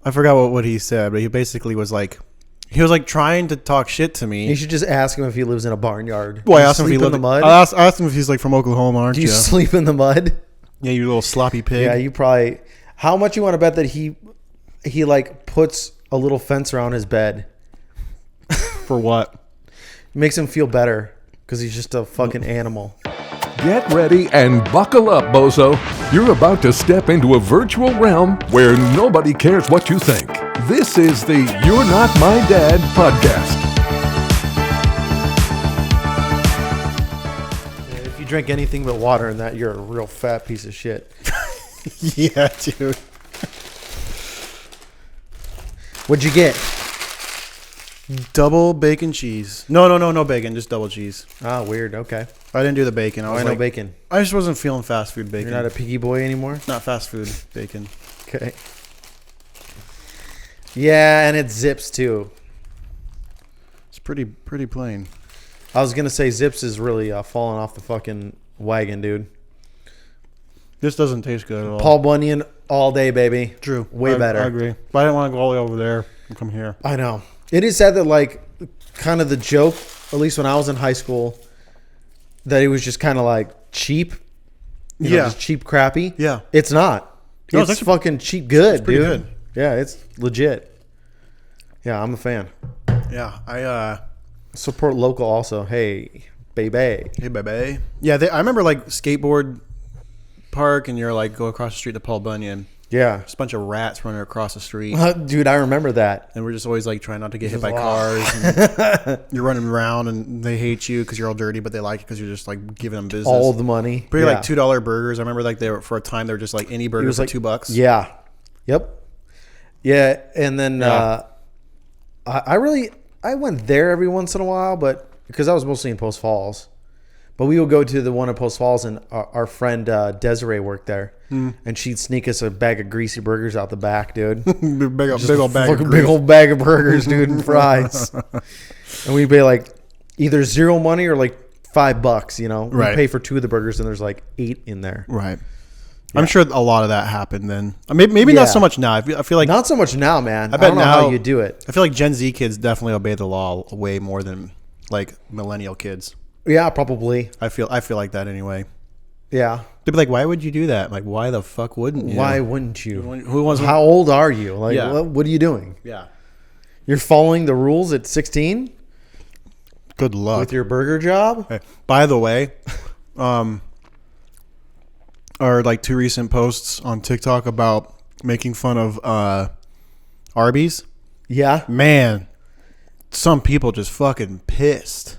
I forgot what he said, but he basically was like, he was like trying to talk shit to me. You should just ask him if he lives in a barnyard. Well, I asked him if he lived in the mud. I asked him if he's like from Oklahoma, aren't Do you? you sleep in the mud? Yeah, you little sloppy pig. Yeah, you probably. How much you want to bet that he like puts a little fence around his bed? For what? Makes him feel better because he's just a fucking animal. Get ready and buckle up, bozo. You're about to step into a virtual realm where nobody cares what you think. This is the You're Not My Dad podcast. If you drink anything but water in that, you're a real fat piece of shit. Yeah, dude. What'd you get? Double bacon cheese. No bacon, just double cheese. Ah, weird. Okay. I didn't do the bacon. I was no like, bacon. I just wasn't feeling fast food bacon. You're not a piggy boy anymore? Not fast food bacon. Okay. Yeah, and it zips too. It's pretty plain. I was gonna say Zips is really falling off the fucking wagon, dude. This doesn't taste good at all. Paul Bunyan all day, baby. True. Way better. I agree. But I didn't want to go all the way over there and come here. I know. It is sad that, like, kind of the joke, at least when I was in high school, that it was just kind of like cheap. You know, just cheap crappy. Yeah. It's not. No, it's actually fucking cheap good, it's pretty dude. good. Yeah, it's legit. Yeah, I'm a fan. Yeah, I Support local also. Hey, baby. hey baby. Yeah, I remember like skateboard park, and you're like go across the street to Paul Bunyan. Yeah. Just a bunch of rats running across the street. Dude, I remember that. And we're just always like trying not to get hit by cars. And you're running around and they hate you because you're all dirty, but they like you because you're just like giving them business. All the money. Pretty like $2 burgers. I remember like they were for a time they were just like any burger for like, $2. Yeah. Yep. Yeah, and then I went there every once in a while, but because I was mostly in Post Falls. But we would go to the one in Post Falls, and our friend Desiree worked there, and she'd sneak us a bag of greasy burgers out the back, dude. big old bag of burgers, dude, and fries. And we'd pay like either zero money or like $5, you know. Right. We pay for 2 of the burgers, and there's like 8 in there. Right. Yeah. I'm sure a lot of that happened then. Maybe not so much now. I feel like not so much now, man. I bet don't know now how you do it. I feel like Gen Z kids definitely obey the law way more than like millennial kids. Yeah, probably. I feel like that anyway. Yeah. They'd be like, "Why would you do that?" I'm like, why the fuck wouldn't you? Why wouldn't you? Who wants? How old are you? Like, Yeah. what are you doing? Yeah. You're following the rules at 16 Good luck with your burger job? Hey, by the way, are like 2 recent posts on TikTok about making fun of Arby's. Yeah, Man, some people just fucking pissed.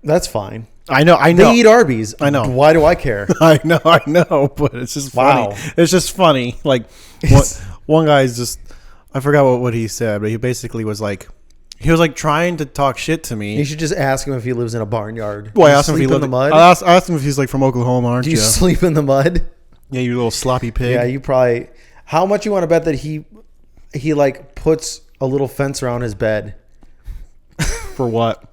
that's fine. I know. They eat Arby's. I know. Why do I care? I know, but it's just funny. Wow. It's just funny. Like one guy's just, I forgot what he said, but he basically was like, he was like trying to talk shit to me. You should just ask him if he lives in a barnyard. Well, I Do you asked him if he sleep lived in the mud. I asked him if he's like from Oklahoma, aren't Do you? you sleep in the mud? Yeah, you little sloppy pig. Yeah, you probably. How much you want to bet that he like puts a little fence around his bed? For what?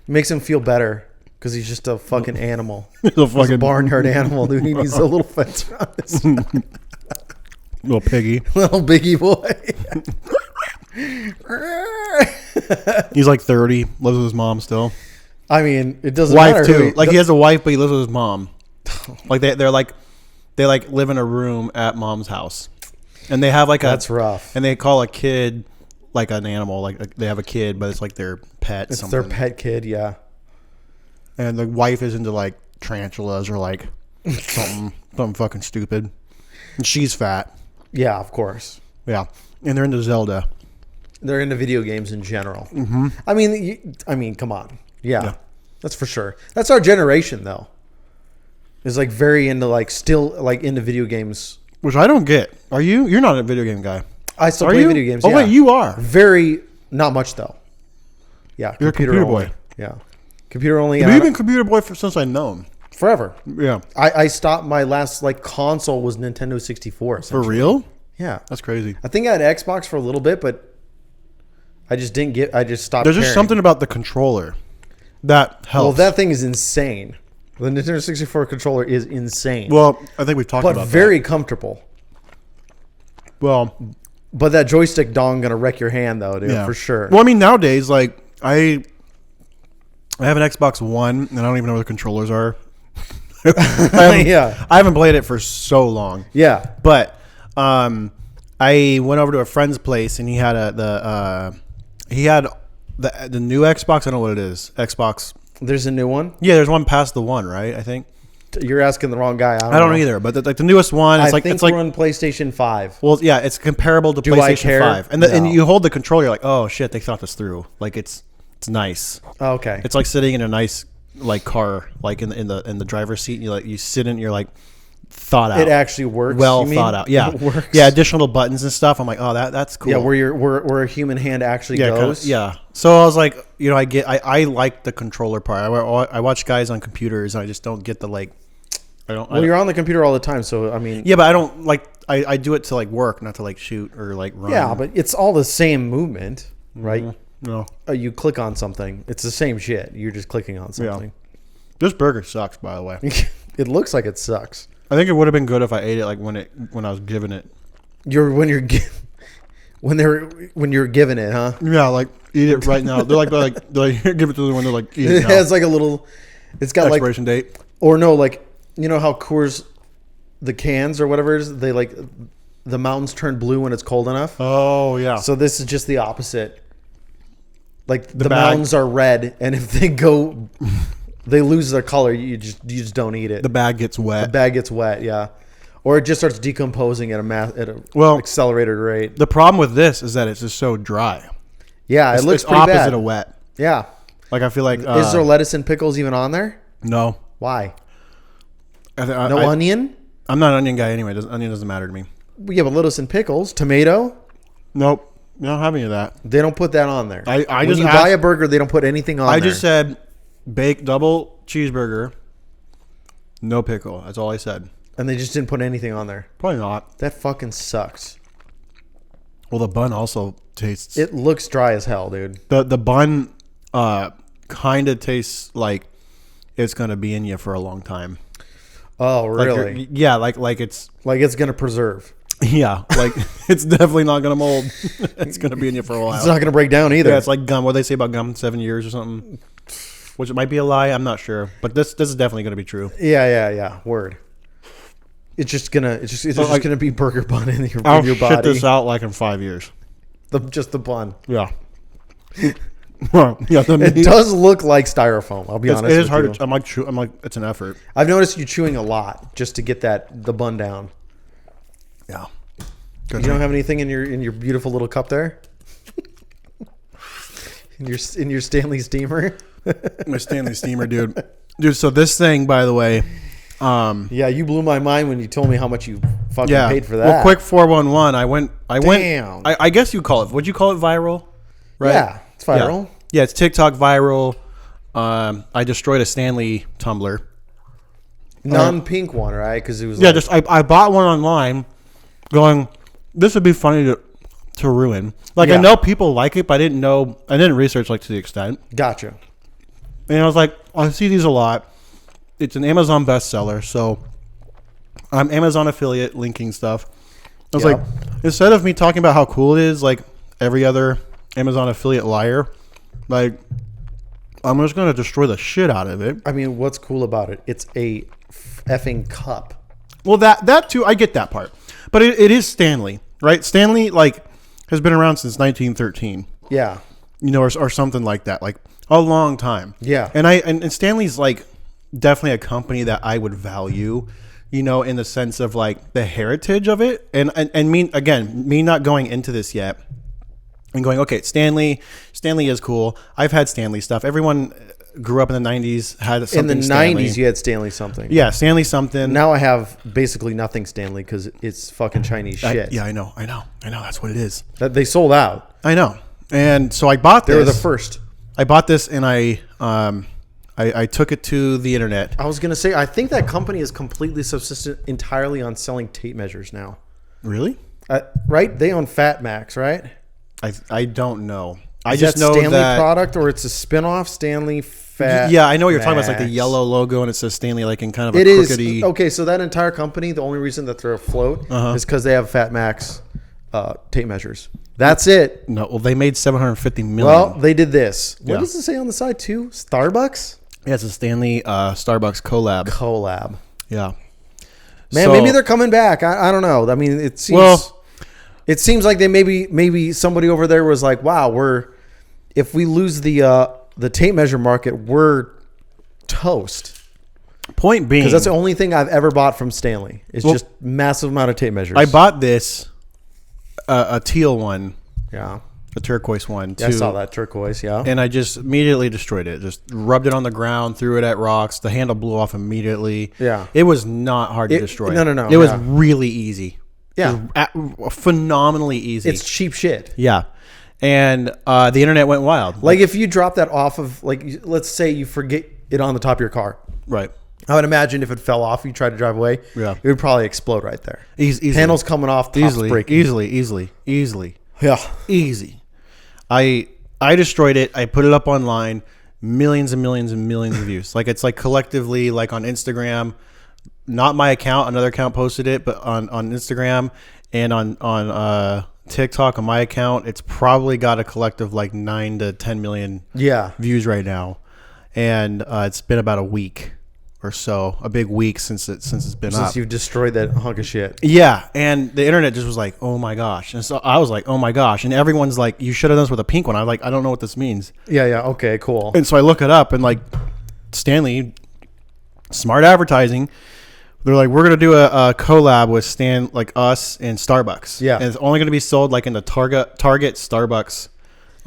Makes him feel better because he's just a fucking animal. He's a He's a fucking barnyard animal, dude. He needs a little fence around his bed. little piggy. Little biggie boy. He's like 30, lives with his mom still. I mean, it doesn't Wife matter. too. Like he has a wife, but he lives with his mom. Like they live in a room at mom's house, and they have like That's rough. And they call a kid like an animal. Like they have a kid, but it's like their pet. It's their pet kid, yeah. And the wife is into like tarantulas or like something fucking stupid, and she's fat. Yeah, of course. Yeah, and they're into Zelda. They're into video games in general. Mm-hmm. I mean, come on. Yeah, that's for sure. That's our generation, though. Is like very into like still like into video games. Which I don't get. Are you? You're not a video game guy. I still Are play you? video games. Oh yeah. wait, you are. Very not much though. Yeah, You're a computer only. boy. Yeah, computer only. You've been computer boy since I known. Forever. Yeah. I stopped. My last like console was Nintendo 64. For real? Yeah, That's crazy. I think I had Xbox for a little bit, but I just didn't get. I just stopped. There's just caring. something about the controller that helps. Well, that thing is insane. The Nintendo 64 controller is insane. Well, I think we've talked but about very comfortable. that. Well, But that joystick dong gonna wreck your hand though, dude, for sure. Well, I mean, nowadays, like I have an Xbox One, and I don't even know where the controllers are. I haven't played it for so long. Yeah, but I went over to a friend's place, and he had the new Xbox. I don't know what it is. Xbox. There's a new one. Yeah, there's one past the one, right? I think. You're asking the wrong guy. I don't know either, but the newest one. It's I think we're on PlayStation 5. Well, yeah, it's comparable to PlayStation 5, and you hold the controller, you're like, oh shit, they thought this through. Like it's nice. Okay. It's like sitting in a nice like car, like in the driver's seat. And you sit in, you're like thought out. It actually works. Well thought out. Yeah, it works. Yeah, additional buttons and stuff. I'm like, oh, that's cool. Yeah, where a human hand actually goes. Yeah. So I was like, I like the controller part. I watch guys on computers, and I just don't get the like. You're on the computer all the time, so I mean. Yeah, but I don't like. I do it to like work, not to like shoot or like run. Yeah, but it's all the same movement, right? Mm-hmm. No. You click on something. It's the same shit. You're just clicking on something. Yeah. This burger sucks, by the way. It looks like it sucks. I think it would have been good if I ate it like when I was given it. When you're giving it, huh? Yeah, like eat it right now. They're like give it to them when they're like eat it now. It has like a little. It's got expiration date. Or no, like. You know how Coors, the cans or whatever it is, they like the mountains turn blue when it's cold enough. Oh yeah. So this is just the opposite. Like the mountains are red, and if they lose their color. You just don't eat it. The bag gets wet. The bag gets wet, yeah, or it just starts decomposing at a accelerated rate. The problem with this is that it's just so dry. Yeah, it looks pretty opposite bad. of wet. Yeah, like I feel like is there lettuce and pickles even on there? No. Why? No onion? I'm not an onion guy anyway. Onion doesn't matter to me. Yeah, but lettuce and pickles, tomato. Nope, we don't have any of that. They don't put that on there. When you buy a burger, they don't put anything on there. I just said baked double cheeseburger, no pickle. That's all I said. And they just didn't put anything on there. Probably not. That fucking sucks. Well, the bun also tastes. It looks dry as hell, dude. The bun kind of tastes like it's gonna be in you for a long time. Oh, really? Like yeah, like it's gonna preserve. Yeah, like it's definitely not gonna mold. It's gonna be in you for a while. It's not gonna break down either. Yeah, it's like gum. What do they say about gum? 7 years or something. Which might be a lie. I'm not sure, but this is definitely gonna be true. Yeah. Word. It's just gonna be burger bun in your I'll body. shit this out like in 5 years. Just the bun. Yeah. Well, yeah, it does look like styrofoam. I'll be honest. It is hard. I'm like, it's an effort. I've noticed you chewing a lot just to get the bun down. Yeah. You don't have anything in your beautiful little cup there. in your Stanley steamer. My Stanley steamer, dude. So this thing, by the way. Yeah, you blew my mind when you told me how much you fucking paid for that. Well, quick 411. I went. Damn. I guess you call it. Would you call it viral? Right. Yeah, it's viral. Yeah, it's TikTok viral. I destroyed a Stanley Tumbler. Non-pink one, right? Because it was I bought one online, going, this would be funny to ruin. Like I know people like it, but I didn't research like to the extent. Gotcha. And I was like, I see these a lot. It's an Amazon bestseller, so I'm Amazon affiliate linking stuff. I was like, instead of me talking about how cool it is, like every other Amazon affiliate liar, like I'm just gonna destroy the shit out of it. I mean, what's cool about it? It's a effing cup. Well, that too, I get that part, but it is Stanley, right? Stanley has been around since 1913. Yeah, or something like that, like a long time. Yeah, and Stanley's like definitely a company that I would value, in the sense of like the heritage of it, and me not going into this yet. And going, okay, Stanley is cool. I've had Stanley stuff. Everyone grew up in the 90s, had something in the Stanley. 90s, you had Stanley something. Yeah, Stanley something. Now I have basically nothing Stanley because it's fucking Chinese shit. I know. That's what it is. That they sold out. I know. And so I bought this. They were the first. I bought this and I took it to the internet. I was going to say, I think that company is completely subsistent entirely on selling tape measures now. Really? Right? They own Fat Max, right? I don't know. I just know Stanley product, or it's a spin-off Stanley Fat. Yeah, I know what you're talking about. It's like the yellow logo, and it says Stanley like in kind of a crookedy. Okay, so that entire company, the only reason that they're afloat is because they have Fat Max tape measures. That's it. No, well, they made 750 million. Well, they did this. What Yeah. does it say on the side too? Starbucks yeah, it's a Stanley Starbucks collab. Yeah. Man, So- maybe they're coming back. I don't know. I mean, it seems like they maybe somebody over there was like, wow, if we lose the tape measure market, we're toast. Point being, Because that's the only thing I've ever bought from Stanley. It's just massive amount of tape measures. I bought this a teal one, Yeah. a turquoise one too. I saw that turquoise. Yeah. And I just immediately destroyed it. Just rubbed it on the ground, threw it at rocks. The handle blew off immediately. Yeah. It was not hard to destroy. No. It was Yeah. really easy. Yeah. It was phenomenally easy. It's cheap shit. yeah. And the internet went wild. Like if you drop that off of, like, let's say you forget it on the top of your car. Right. I would imagine if it fell off, you tried to drive away, Yeah. it would probably explode right there. Easily. Panels coming off, tops breaking. Easily. Yeah. Easy. I destroyed it. I put it up online. Millions and millions and millions of views. Like it's like collectively, like on Instagram, not my account, another account posted it, but on Instagram and on TikTok on my account, it's probably got a collective like 9 to 10 million Yeah. views right now. And it's been about a week or so, a big week since it's been up. Since you've destroyed that hunk of shit. Yeah, and the internet just was like, "Oh my gosh!" And so I was like, "Oh my gosh!" And everyone's like, "You should have done this with a pink one." I'm like, "I don't know what this means." Yeah. Okay, cool. And so I look it up, and like Stanley, smart advertising. They're like, "We're gonna do a collab with like us and Starbucks." Yeah. and it's only gonna be sold like in the Target, Starbucks.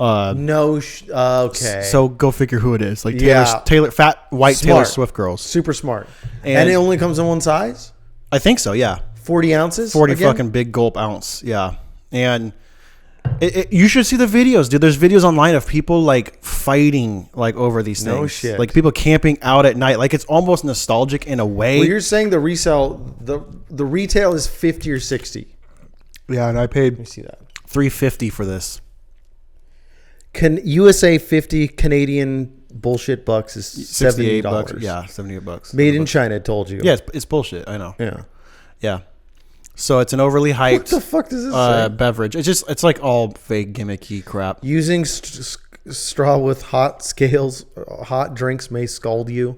Okay. So go figure who it is. Like Yeah. fat white Taylor Smart. Swift girls. Super smart. And- And it only comes in one size? I think so. Yeah. 40 ounces? 40 again? fucking big gulp ounce. Yeah. And you should see the videos, dude. There's videos online of people like fighting like over these things. No shit. Like people camping out at night. Like it's almost nostalgic in a way. Well, you're saying the retail is 50 or 60. Yeah, and I Let paid me see that. $350 for this. Can USA 50 Canadian bullshit bucks is $78. $68. Yeah, $78. Made in China, I told you. Yeah, it's bullshit. I know. Yeah. Yeah. So it's an overly What hyped the fuck does this say? beverage. It's like all fake gimmicky crap. Using straw with hot drinks may scald you.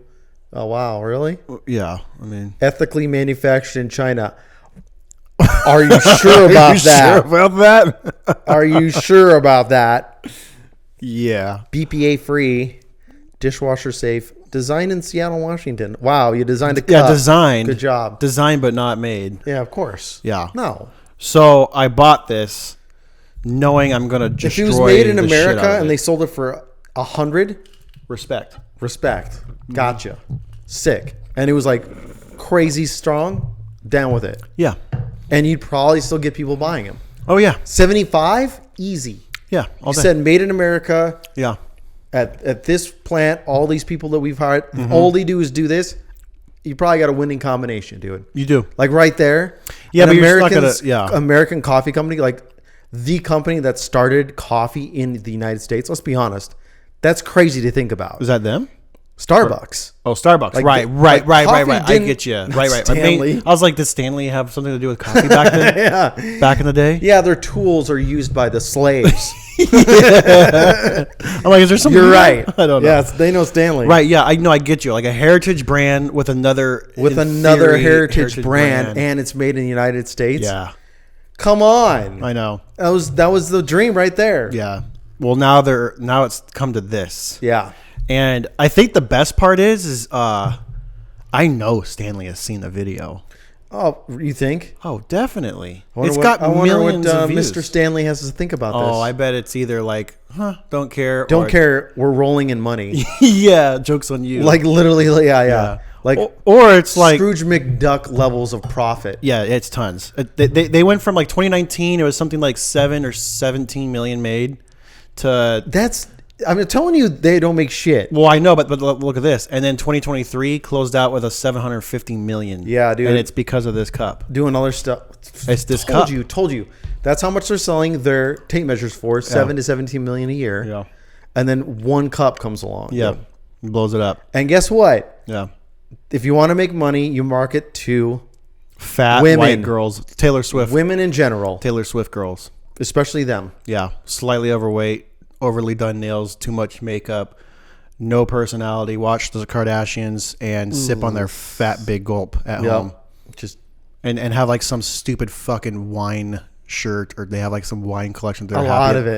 Oh, wow. Really? Yeah, I mean, Ethically manufactured in China. Are you sure about that? Sure about that? Are you sure about that? Yeah. BPA free, dishwasher safe. Designed in Seattle, Washington. Wow, you designed a cup. Yeah, designed. Good job. Designed but not made. Yeah, of course. Yeah. No. So I bought this knowing I'm going to destroy If it was made in the shit America out of and it. they sold it for 100, Respect. respect. Gotcha. Sick. And it was like crazy strong, down with it. Yeah. And you'd probably still get people buying them. Oh, yeah. 75, easy. Yeah. All You day. said made in America. Yeah. At this plant, all these people that we've hired, Mm-hmm. all they do is do this. You probably got a winning combination, dude. You do. Like right there. Yeah, An but you're just not American's- gonna- yeah. American coffee company, like the company that started coffee in the United States. Let's be honest. That's crazy to think about. Is that them? Starbucks. Oh, Starbucks. Like right. coffee I didn't- get you. not Right. Stanley. I was like, did Stanley have something to do with coffee back then? Yeah. Back in the day? Yeah, their tools are used by the slaves. I'm like, is there something? You're right. I don't know. Yes, they know Stanley. Right. Yeah. I know. I get you. Like a heritage brand with another Another inferior heritage brand, and it's made in the United States. yeah. Come on. I know. That was the dream right there. Yeah. Well, now it's come to this. Yeah. And I think the best part is I know Stanley has seen the video. Oh, you think? Oh, definitely. I wonder It's what- got I wonder millions what of views. Mr. Stanley has to think about this. Oh, I bet it's either like, don't care. Don't or, care. We're rolling in money. Yeah, joke's on you. Like literally, yeah. Like or it's like, Scrooge McDuck levels of profit. yeah, it's tons. They went from like 2019, it was something like 7 or 17 million made to. I'm telling you, they don't make shit. Well, I know, but look at this. And then 2023 closed out with a 750 million. Yeah, dude. And it's because of this cup. Doing other stuff. It's this told cup. you. Told you. That's how much they're selling their tape measures for. 7 to 17 million a year. Yeah. And then one cup comes along. Yeah. Blows it up. And guess what? Yeah. If you want to make money, you market to fat Women. white girls. Taylor Swift. Women in general, Taylor Swift girls. especially them. Yeah, slightly overweight, overly done nails, too much makeup, no personality. Watch the Kardashians and sip on their fat big gulp at home. Just And have like some stupid fucking wine shirt, or they have like some wine collection they're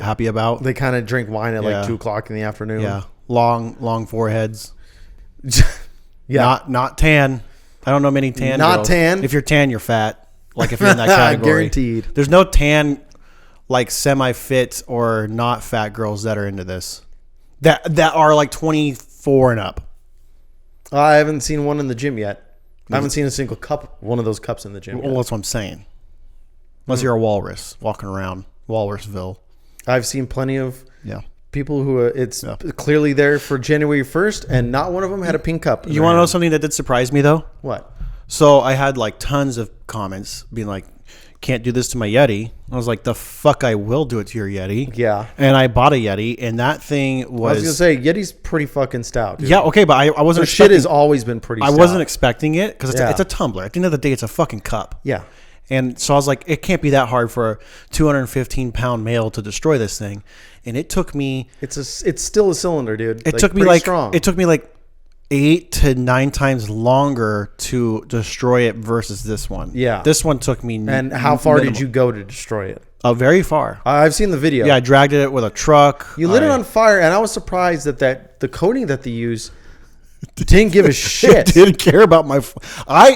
happy about. they kind of drink wine at Yeah. like 2:00 in the afternoon. Yeah, long foreheads. Yeah. Not tan. I don't know many tan. Not girls. tan? If you're tan, you're fat. Like if you're in that category, Guaranteed. There's no tan, like semi-fit or not fat girls that are into this. That are like 24 and up. I haven't seen one in the gym yet. I haven't seen a single one of those cups in the gym Well, yet. that's what I'm saying. Unless you're a walrus walking around Walrusville. I've seen plenty of Yeah. people who it's clearly there for January 1st, and not one of them had a pink cup. You want to know something that did surprise me though? What? So I had like tons of comments being like, "Can't do this to my Yeti." I was like, "The fuck, I will do it to your Yeti." Yeah. And I bought a Yeti, and that thing I was gonna say Yeti's pretty fucking stout. Dude. yeah, okay, but I wasn't. Their shit has always been pretty. I stout. wasn't expecting it because Yeah. it's a tumbler. At the end of the day, it's a fucking cup. Yeah. And so I was like, it can't be that hard for a 215-pound male to destroy this thing. And it took me. It's still a cylinder, dude. It took me like strong. It took me like 8 to 9 times longer to destroy it versus this one. Yeah. This one took me. And how far did you go to destroy it? Very far. I've seen the video. Yeah, I dragged it with a truck. You lit it on fire, and I was surprised that the coating that they use didn't give a shit. Didn't care about my.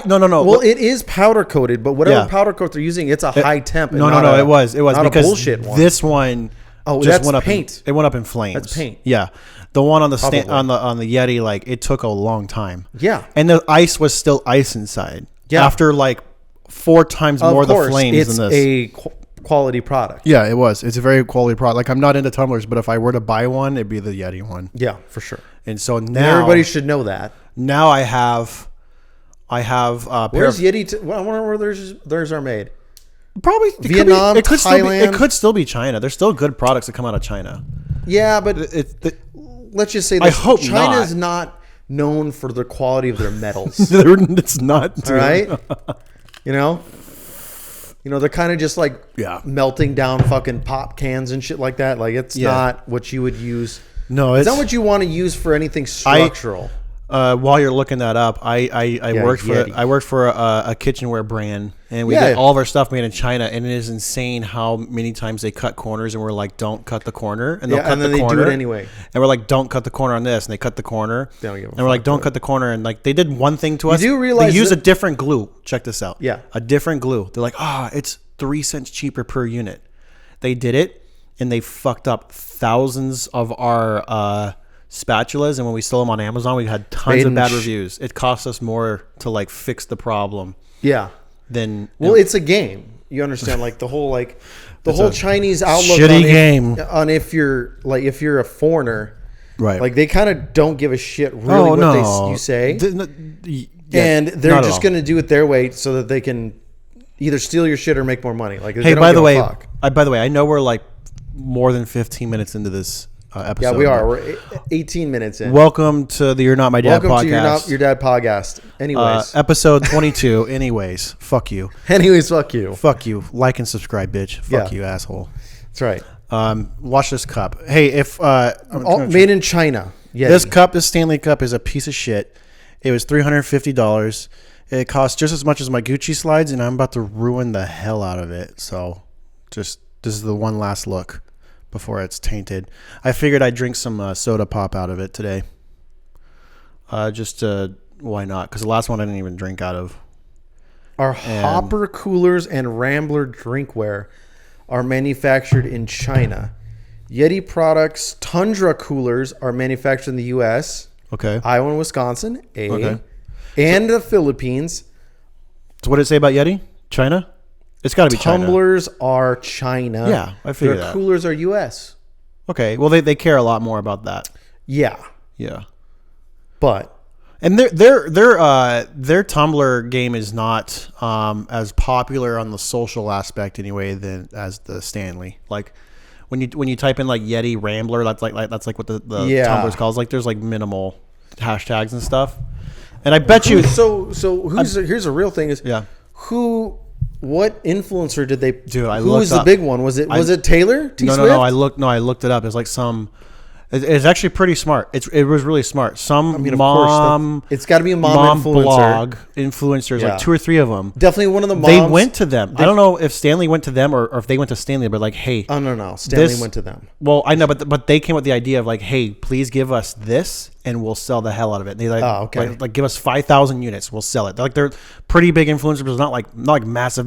No. Well, it is powder coated, but whatever powder coat they're using, it's a high temp. No. It was not because a bullshit one. this one. Oh, just that's went up paint. It went up in flames. That's paint. Yeah, the one on the Probably. on the Yeti, like it took a long time. Yeah. And the ice was still ice inside. Yeah. After like 4 times more Of the course, flames it's than this. a quality product. Yeah, it was. It's a very quality product. Like I'm not into tumblers, but if I were to buy one, it'd be the Yeti one. Yeah, for sure. And so And now everybody should know that. Now I have a pair Where's of, Yeti? I wonder where theirs are made. probably Vietnam, it could still be, Thailand. it could still be China. There's still good products that come out of China. Yeah, but let's just say this. I hope China's not known for the quality of their metals. It's not. Dude. All right? You know, they're kind of just like melting down fucking pop cans and shit like that. Like it's not what you would use. No, It's not what you want to use for anything structural. While you're looking that up, I worked for a kitchenware brand, and we get all of our stuff made in China, and it is insane how many times they cut corners, and we're like, don't cut the corner, and they'll cut and then the they corner do it anyway. and we're like, don't cut the corner on this, and they cut the corner, They don't give a and we're like, fuck, don't cut the corner, and like they did one thing to us. do realize they use that- a different glue. Check this out. Yeah. A different glue. They're like, it's 3 cents cheaper per unit. They did it, and they fucked up thousands of our spatulas, and when we sold them on Amazon, we had tons of bad reviews. It cost us more to like fix the problem Yeah. than It's a game. You understand, like the whole Chinese outlook shitty on game. on if you're a foreigner, right. like they kind of don't give a shit really what you say, and they're just going to do it their way so that they can either steal your shit or make more money. Like, hey, by the way, I know we're like more than 15 minutes into this episode. Yeah, we are. We're 18 minutes in. Welcome to the You're Not My Dad Welcome podcast. to Your Dad podcast. Anyways, episode 22. Anyways, fuck you. fuck you. Fuck you. Like and subscribe, bitch. Fuck you, asshole. That's right. Watch this cup. Hey, if Made in China. Yeah. This Stanley Cup is a piece of shit. It was $350. It cost just as much as my Gucci slides, and I'm about to ruin the hell out of it. So, this is the one last look before it's tainted. I figured I'd drink some soda pop out of it today. Why not? Because the last one I didn't even drink out of. Our hopper coolers and Rambler drinkware are manufactured in China. Yeti products, Tundra coolers are manufactured in the U.S., Okay. Iowa and Wisconsin, Okay. and the Philippines. So what did it say about Yeti? China? It's got to be China. Tumblers are China. Yeah, I figured Their that. coolers are U.S. Okay. Well, they care a lot more about that. Yeah, Yeah. but And their Tumbler game is not as popular on the social aspect anyway than as the Stanley. Like when you type in like Yeti Rambler, that's like what the Tumblr's calls. Like there's like minimal hashtags and stuff. And I bet you so here's a real thing is What influencer did they? Dude, who was the big one? Was it Taylor? No. I looked it up. It's like some. It's actually pretty smart. It was really smart. Some Of mom. course, it's got to be a mom influencer. Blog influencers, Yeah. like 2 or 3 of them. Definitely one of the moms. They went to them. I don't know if Stanley went to them or if they went to Stanley, but like, hey. Oh no, Stanley went to them. Well, I know, but they came with the idea of like, hey, please give us this and we'll sell the hell out of it. And they okay. like give us 5,000 units, we'll sell it. They're pretty big influencers, but not like massive,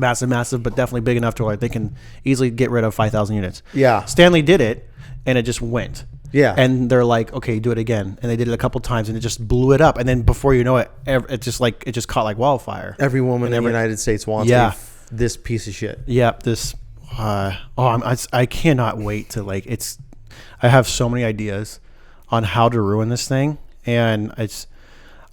but definitely big enough to like they can easily get rid of 5,000 units. Yeah. Stanley did it, and it just went. Yeah. And they're like, okay, do it again. And they did it a couple times, and it just blew it up. And then before you know it, it just caught like wildfire. Every woman in the United States wants this piece of shit. Yeah. This. I cannot wait to like. I have so many ideas on how to ruin this thing, and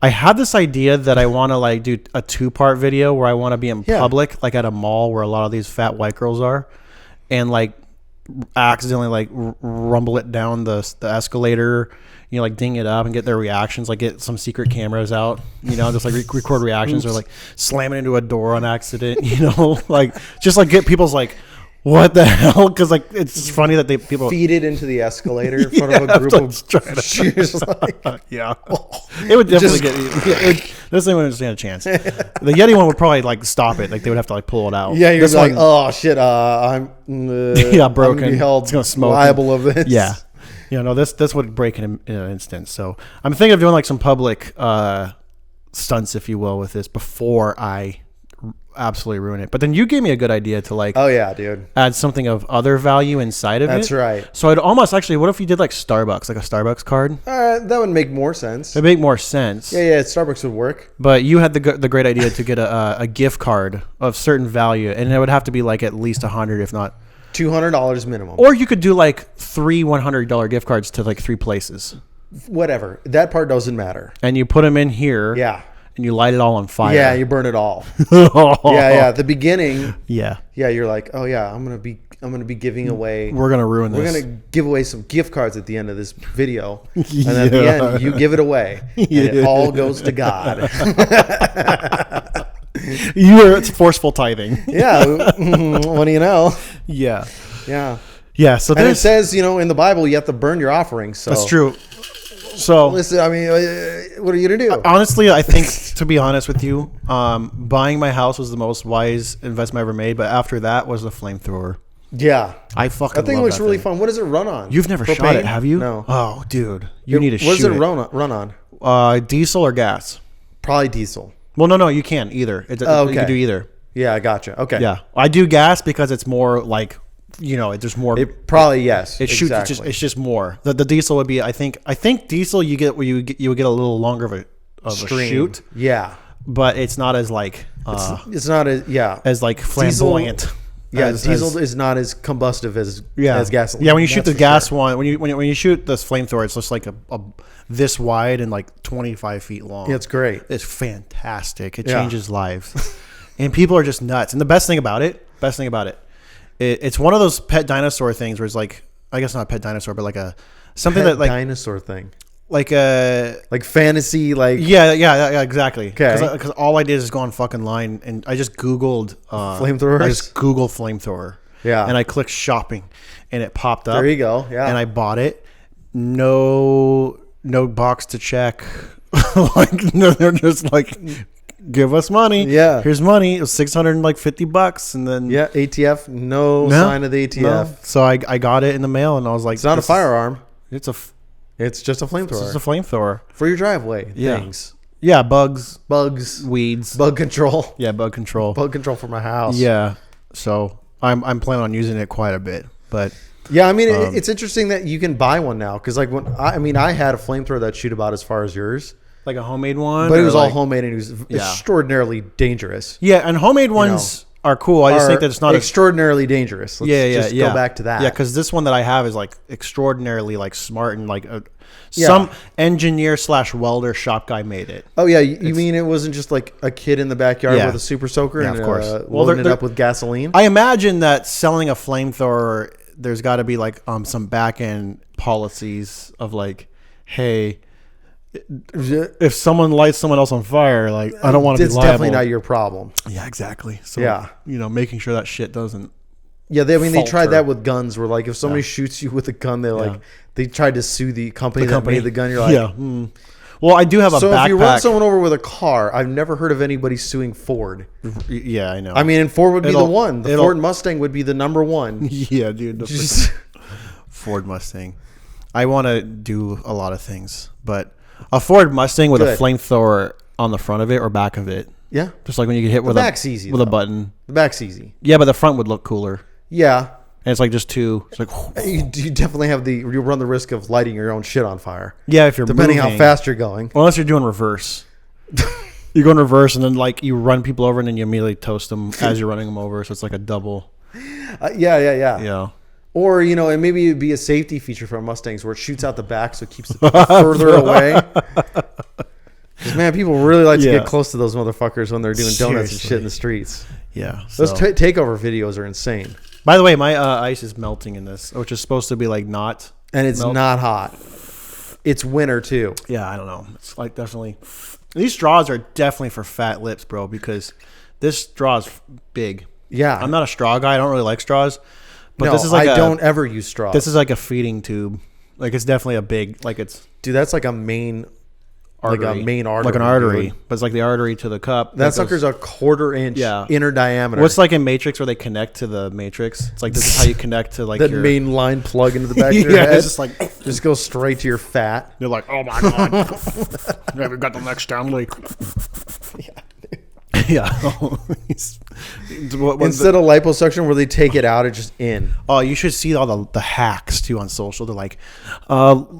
I have this idea that I want to like do a 2-part video where I want to be in public, like at a mall where a lot of these fat white girls are, and like accidentally like rumble it down the escalator, like ding it up and get their reactions, like get some secret cameras out, just like record reactions or like slamming into a door on accident, like just like get people's like, what the hell? Because like it's funny that people feed it into the escalator in front of a group of cheers. Yeah, it would definitely this thing wouldn't stand a chance. The Yeti one would probably like stop it. Like they would have to like pull it out. Yeah, you're like, oh shit, I'm broken. I'm gonna be held it's gonna smoke. Liable of this. Yeah, this would break in an instant. So I'm thinking of doing like some public stunts, if you will, with this before I absolutely ruin it. But then you gave me a good idea to like, oh yeah, dude, add something of other value inside of it. That's right. So I'd almost actually, what if you did like Starbucks, like a Starbucks card? That would make more sense. It'd make more sense. Yeah, Starbucks would work. But you had the great idea to get a gift card of certain value, and it would have to be like at least $100, if not $200 minimum. Or you could do like 3 $100 gift cards to like 3 places. Whatever. That part doesn't matter. And you put them in here. Yeah. And you light it all on fire. Yeah, you burn it all. Yeah. At the beginning. Yeah. Yeah, you're like, oh yeah, I'm gonna be giving away. We're gonna ruin this. We're gonna give away some gift cards at the end of this video, and at the end you give it away, and it all goes to God. It's forceful tithing. Yeah. What do you know? Yeah. Yeah. Yeah. So and it says, in the Bible, you have to burn your offerings. So that's true. So listen, I mean, what are you gonna do? Honestly, I think, to be honest with you, buying my house was the most wise investment I ever made. But after that was the flamethrower. Yeah, I fucking that thing love looks that really thing. fun. What does it run on? You've never Propane? shot it, have you? No. Oh, dude, you need to shoot What does it it. run on? Diesel or gas? Probably diesel. Well, no, you can either. You can do either. Yeah, I gotcha. Okay. Yeah, I do gas because it's more like, it's just more. It probably yes. It shoots. Exactly. It's just more. The diesel would be. I think diesel you get where you would get a little longer of a shoot. Yeah, but it's not as like. It's not as like flamboyant. Diesel, diesel is not as combustive as gasoline. Yeah, when you shoot the gas one, when you shoot this flamethrower, it's just like a this wide and like 25 feet long. Yeah, it's great. It's fantastic. It changes lives, and people are just nuts. And the best thing about it, it's one of those pet dinosaur things where it's like, I guess not a pet dinosaur, but like something that like dinosaur thing. Like fantasy, like yeah, exactly. Okay, because all I did is go on fucking line and I just Googled flamethrowers. I just Googled flamethrower. Yeah, and I clicked shopping, and it popped up. There you go. Yeah, and I bought it. No box to check. Like they're just like, give us money. Yeah, here's money. It was $650, and then ATF. No sign of the ATF. No. So I got it in the mail, and I was like, it's not a firearm. It's just a flamethrower. It's just a flamethrower for your driveway. Yeah. Things. Yeah, bugs, weeds, bug control. Yeah, bug control for my house. Yeah, so I'm planning on using it quite a bit. But yeah, I mean, it's interesting that you can buy one now because like I had a flamethrower that shoot about as far as yours, like a homemade one, but it was all homemade and it was extraordinarily dangerous. Yeah, and homemade ones are cool. I just think that it's not extraordinarily dangerous. Let's go back to that. Yeah, because this one that I have is like extraordinarily like smart and like some engineer / welder shop guy made it. Oh yeah, you mean it wasn't just like a kid in the backyard with a super soaker and of course loading it up with gasoline? I imagine that selling a flamethrower, there's got to be like some back end policies of like, hey, if someone lights someone else on fire, like I don't want to be liable. It's definitely not your problem. Yeah, exactly. So Yeah. making sure that shit doesn't. Yeah, they falter. tried that with guns. Where like if somebody shoots you with a gun, they tried to sue the company that made the gun. You're like, yeah. Well, I do have a so backpack. if you run someone over with a car, I've never heard of anybody suing Ford. Yeah, I know. I mean, and Ford would be the one. The Ford Mustang would be the number one. Yeah, dude. Just Ford Mustang. I want to do a lot of things, but a Ford Mustang with a flamethrower on the front of it or back of it. Yeah. Just like when you get hit with back's easy, with a button. The back's easy. Yeah, but the front would look cooler. Yeah. And it's like just two. It's like you definitely have you run the risk of lighting your own shit on fire. Yeah, if you're depending moving. how fast you're going. Well, unless you're doing reverse. You go in reverse and then like you run people over and then you immediately toast them as you're running them over. So it's like a double. Yeah. Or, and maybe it'd be a safety feature for Mustangs where it shoots out the back so it keeps it further away. Because, man, people really like to get close to those motherfuckers when they're doing donuts and shit in the streets. Yeah. Those takeover videos are insane. By the way, my ice is melting in this, which is supposed to be like not. And it's not hot. It's winter, too. Yeah, I don't know. It's like definitely. These straws are definitely for fat lips, bro, because this straw is big. Yeah. I'm not a straw guy. I don't really like straws. But no, this is like I don't ever use straws. This is like a feeding tube. Like it's definitely a big, like it's. Dude, that's like a main artery. Like a main artery. Like an artery. But it's like the artery to the cup. That sucker's a quarter-inch inner diameter. What's like in Matrix where they connect to the Matrix? It's like this is how you connect to like that your main line plug into the back of your head. It's just like. Just go straight to your fat. You're like, oh my God. Yeah, we got the next Stanley. Yeah. Instead of liposuction where they take it out, it's just in. Oh, you should see all the hacks too on social. They're like,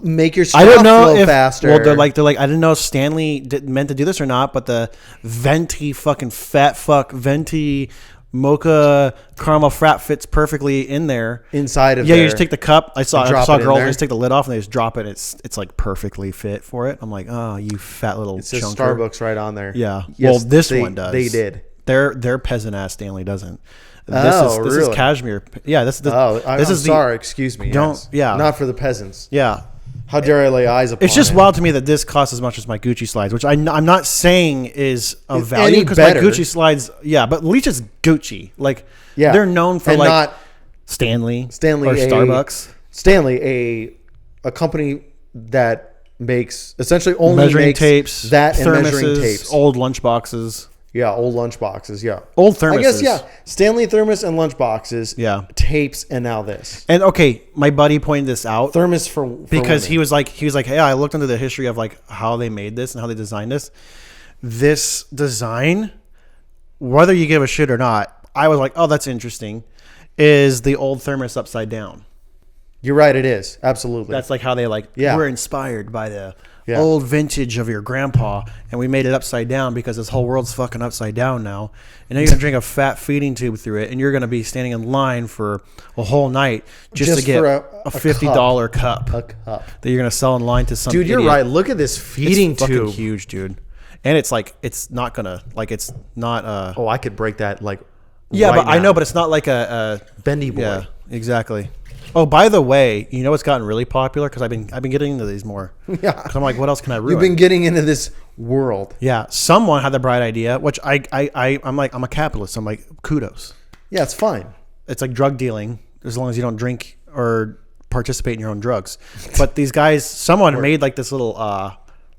make your straw I don't know flow if, faster. Well, they're like, I didn't know if Stanley meant to do this or not, but the venti fucking fat fuck venti mocha caramel frap fits perfectly in there inside of you just take the cup. I saw girls just take the lid off and they just drop it. It's like perfectly fit for it. I'm like, oh, you fat little. It says chunker. Starbucks right on there. Yeah. Yes, well, this one does. They did. Their peasant ass Stanley doesn't. This is cashmere. Yeah. This is sorry. Excuse me. Don't. Yes. Yeah. Not for the peasants. Yeah. How dare I lay eyes upon It's just it. wild to me that this costs as much as my Gucci slides, which I'm not saying is of value because my Gucci slides, but Leech is Gucci. Like, they're known for not Stanley or Starbucks. Stanley, a company that makes essentially only measuring makes tapes, that thermoses, and measuring tapes. Old lunchboxes. Yeah, old lunchboxes. Yeah, old thermoses. I guess Stanley thermos and lunchboxes. Yeah, tapes and now this. And okay, my buddy pointed this out. Thermos for because women. he was like, hey, I looked into the history of like how they made this and how they designed this. This design, whether you give a shit or not, I was like, oh, that's interesting. Is the old thermos upside down? You're right. It is absolutely. That's like how they we're inspired by the old vintage of your grandpa, and we made it upside down because this whole world's fucking upside down now. And now you're gonna drink a fat feeding tube through it, and you're gonna be standing in line for a whole night just to get a $50 cup. A cup that you're gonna sell in line to some. Dude, you're idiot. right. Look at this feeding it's tube. Fucking huge, dude. And it's like it's not gonna it's not. Oh, I could break that like. Yeah, right but now. I know, but it's not like a bendy boy. Yeah, exactly. Oh, by the way, you know what's gotten really popular because I've been getting into these more. Yeah, 'cause I'm like, what else can I ruin? You've been getting into this world. Yeah, someone had the bright idea, which I'm like, I'm a capitalist. So I'm like, kudos. Yeah, it's fine. It's like drug dealing as long as you don't drink or participate in your own drugs. But these guys, someone made like this little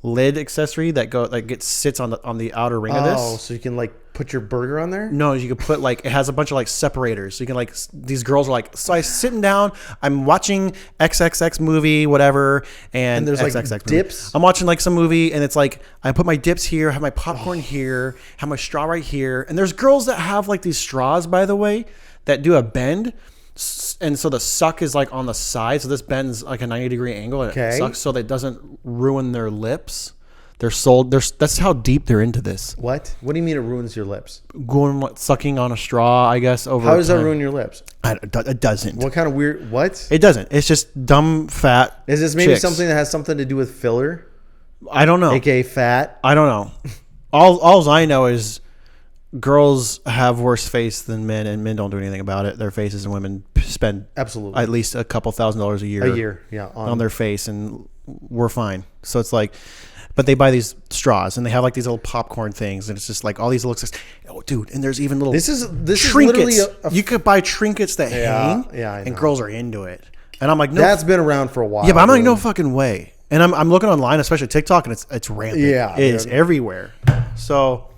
lid accessory that sits on the outer ring of this. Oh, so you can like put your burger on there? No, you can put it has a bunch of like separators. So you can these girls are like, so I'm sitting down, I'm watching XXX movie, whatever, and there's like XXX dips. Movie. I'm watching like some movie, and it's like I put my dips here, have my popcorn here, have my straw right here, and there's girls that have like these straws, by the way, that do a bend. And so the suck is like on the side, so this bends like a 90-degree angle, and it sucks so that it doesn't ruin their lips. They're sold. That's how deep they're into this. What? What do you mean it ruins your lips? Sucking on a straw, I guess. Over how does that ruin your lips? It doesn't. What kind of weird? What? It doesn't. It's just dumb fat. Is this maybe chicks. something that has something to do with filler? I don't know. AKA fat. I don't know. All I know is girls have worse face than men, and men don't do anything about it. Their faces, and women spend absolutely at least a couple $1,000s a year. Yeah, on their face, and we're fine. So it's like, but they buy these straws and they have like these little popcorn things, and it's just like all these little. Oh, dude, and there's even little. This is trinkets. literally You could buy trinkets that hang, I and know. girls are into it. And I'm like, no, That's been around for a while. yeah, but I'm like, dude. no fucking way. And I'm looking online, especially TikTok, and it's rampant. Yeah, it is dude. everywhere. So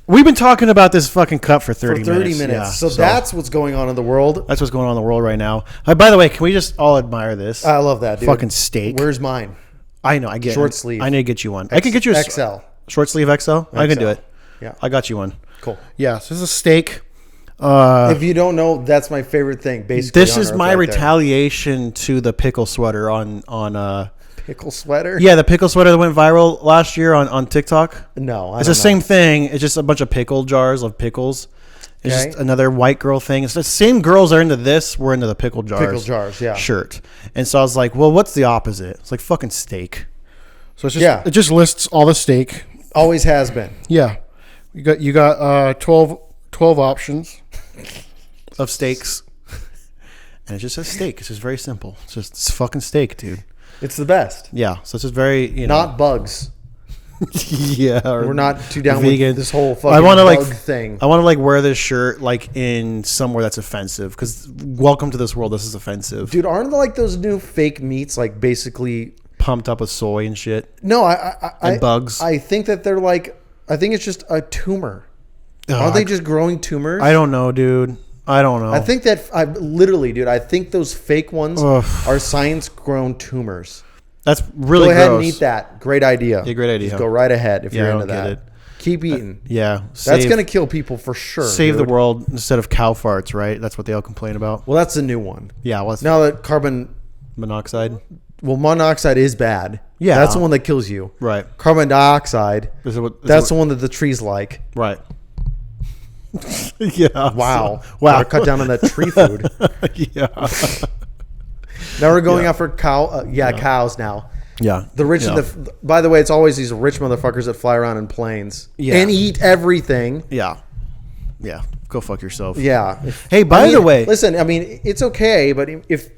we've been talking about this fucking cup for 30 minutes. Yeah, So that's what's going on in the world. that's what's going on in the world right now. By the way, can we just all admire this? I love that, dude. Fucking steak. Where's mine? I know. I get Short sleeve. I need to get you one. I can get you a XL. short sleeve XL. I can do it. Yeah. I got you one. Cool. Yeah. So this is a steak. If you don't know, that's my favorite thing. Basically, This on is earth my right there. retaliation to the pickle sweater on pickle sweater. yeah, the pickle sweater that went viral last year on TikTok. No, It's the same thing. It's just a bunch of pickle jars of pickles. It's Okay. just another white girl thing. It's the same girls are into this. We're into the pickle jars. Pickle jars, yeah. Shirt. And so I was like, well, what's the opposite? It's like fucking steak. So it's just Yeah. it just lists all the steak. Always has been. Yeah. You got 12 options of steaks. And it just says steak. It's just very simple. It's fucking steak, dude. It's the best. Yeah. So it's just very, Not bugs. yeah. We're not too down vegan. with this whole fucking I want to bug like thing. I want to like wear this shirt like in somewhere that's offensive because welcome to this world. This is offensive. Dude, aren't like those new fake meats like basically? Pumped up with soy and shit. No, I And bugs. I think that they're like. I think it's just a tumor. Aren't they just growing tumors? I don't know, dude. I don't know. I think that I literally, dude. I think those fake ones Ugh. are science-grown tumors. that's really Go ahead gross. and eat that. Great idea. Yeah, great idea. Just go right ahead if Yeah, you're I into don't that. get it. Keep eating. Yeah, That's gonna kill people for sure. save the dude. world instead of cow farts, right? That's what they all complain about. Well, that's the new one. Yeah, well, it's Now that carbon monoxide. monoxide is bad. Yeah. That's the one that kills you. Right. Carbon dioxide. This is what, That's the one that the trees like. right. Yeah. Wow. Wow. Gotta cut down on that tree food. Yeah. Now we're going out for cows now. Yeah. The rich, Yeah. by the way, it's always these rich motherfuckers that fly around in planes and eat everything. Yeah. Yeah. Go fuck yourself. Yeah. Hey, by the way, listen. I mean, it's okay, but if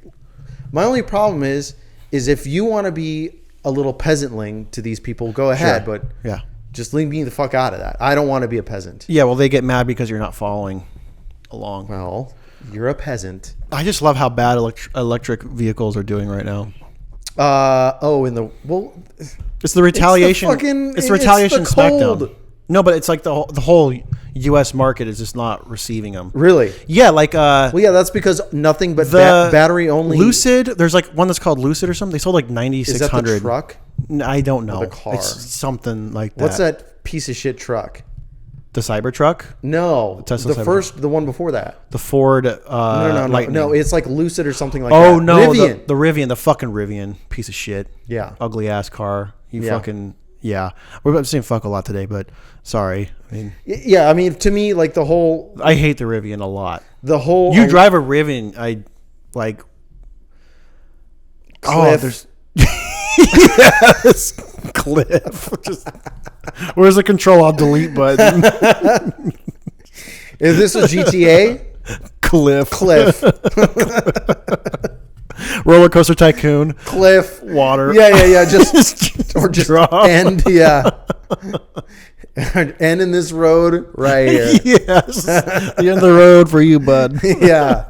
my only problem is if you want to be a little peasantling to these people, go ahead. Sure. But yeah. just leave me the fuck out of that. I don't want to be a peasant. Yeah, well, they get mad because you're not following along. Well, you're a peasant. I just love how bad electric vehicles are doing right now. It's the retaliation. It's the retaliation it's the cold. smackdown. No, but it's like the whole U.S. market is just not receiving them. Really? Yeah, like Well, yeah, that's because nothing but the battery only. Lucid. There's like one that's called Lucid or something. They sold like 9,600. Is that the truck? I don't know. the car? It's something like that. What's that piece of shit truck? The Cybertruck, No, Tesla the Cybertruck. one before that. the Ford. No, Lightning. it's like Lucid or something like Oh that. no, Rivian. the Rivian, the fucking Rivian, piece of shit. Yeah. Ugly ass car. You Yeah. fucking yeah. We're saying fuck a lot today, but sorry. I mean, Yeah, I mean, to me, like the whole. I hate the Rivian a lot. You You drive a Rivian, I like. Oh, Cliff. there's. Yes, Cliff. Just, where's the control alt delete button? Is this a GTA? Cliff. Roller coaster tycoon. Cliff. Water. Yeah. Just or just Drop. end. Yeah. End in this road right here. Yes. The end of the road for you, bud. Yeah.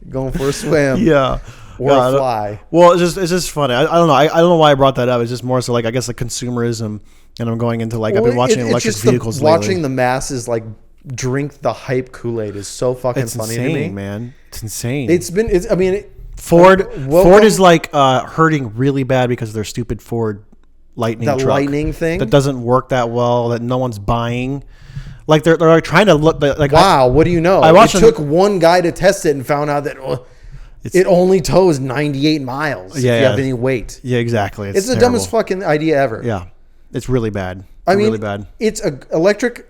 Going for a swim. Yeah. Or Yeah, a fly. Well, it's just funny. I don't know. I don't know why I brought that up. It's just more so like I guess like consumerism, and I'm going into like I've been watching electric vehicles lately. Watching the masses like drink the hype Kool-Aid is so fucking It's funny insane, to me. man. It's insane. I mean, Ford welcome- is like hurting really bad because of their stupid Ford Lightning that truck lightning thing. that doesn't work that well, that no one's buying. Like they're like trying to look like Wow, what do you know? I watched it took one guy to test it and found out that it only tows 98 miles if you have any weight. Yeah, exactly. It's the terrible. dumbest fucking idea ever. Yeah, it's really bad. I mean, really bad. It's a electric.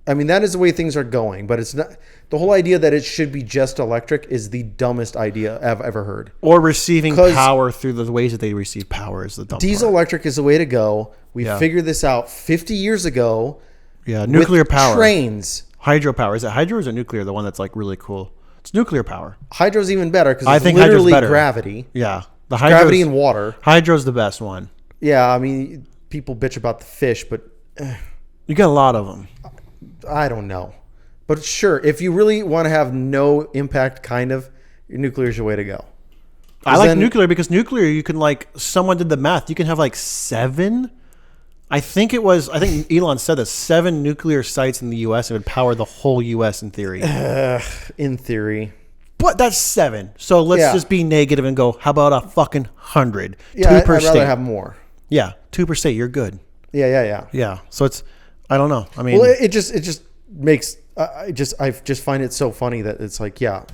I mean, that is the way things are going, but it's not. The whole idea that it should be just electric is the dumbest idea I've ever heard. Or receiving 'Cause power through the ways that they receive power is the dumb Diesel part. electric is the way to go. We Yeah. figured this out 50 years ago. Yeah, nuclear with power. Trains. Hydropower. Is it hydro or is it nuclear? The one that's like really cool. It's nuclear power. Hydro's even better because I it's think hydro's literally better. gravity. Yeah, the hydro's, Gravity and water. Hydro's the best one. Yeah, I mean, people bitch about the fish, but You got a lot of them. I don't know. But sure, if you really want to have no impact, kind of, nuclear is your way to go. I like nuclear because nuclear, you can like, someone did the math. You can have like 7. I think Elon said that 7 nuclear sites in the U.S. would power the whole U.S. in theory. In theory. But that's 7. So let's just be negative and go, how about a fucking 100? Yeah, 2 per I'd state. rather have more. Yeah, 2 per state. You're good. Yeah. Yeah. So it's, I don't know. I mean, Well, it just makes, I just find it so funny that it's like, yeah,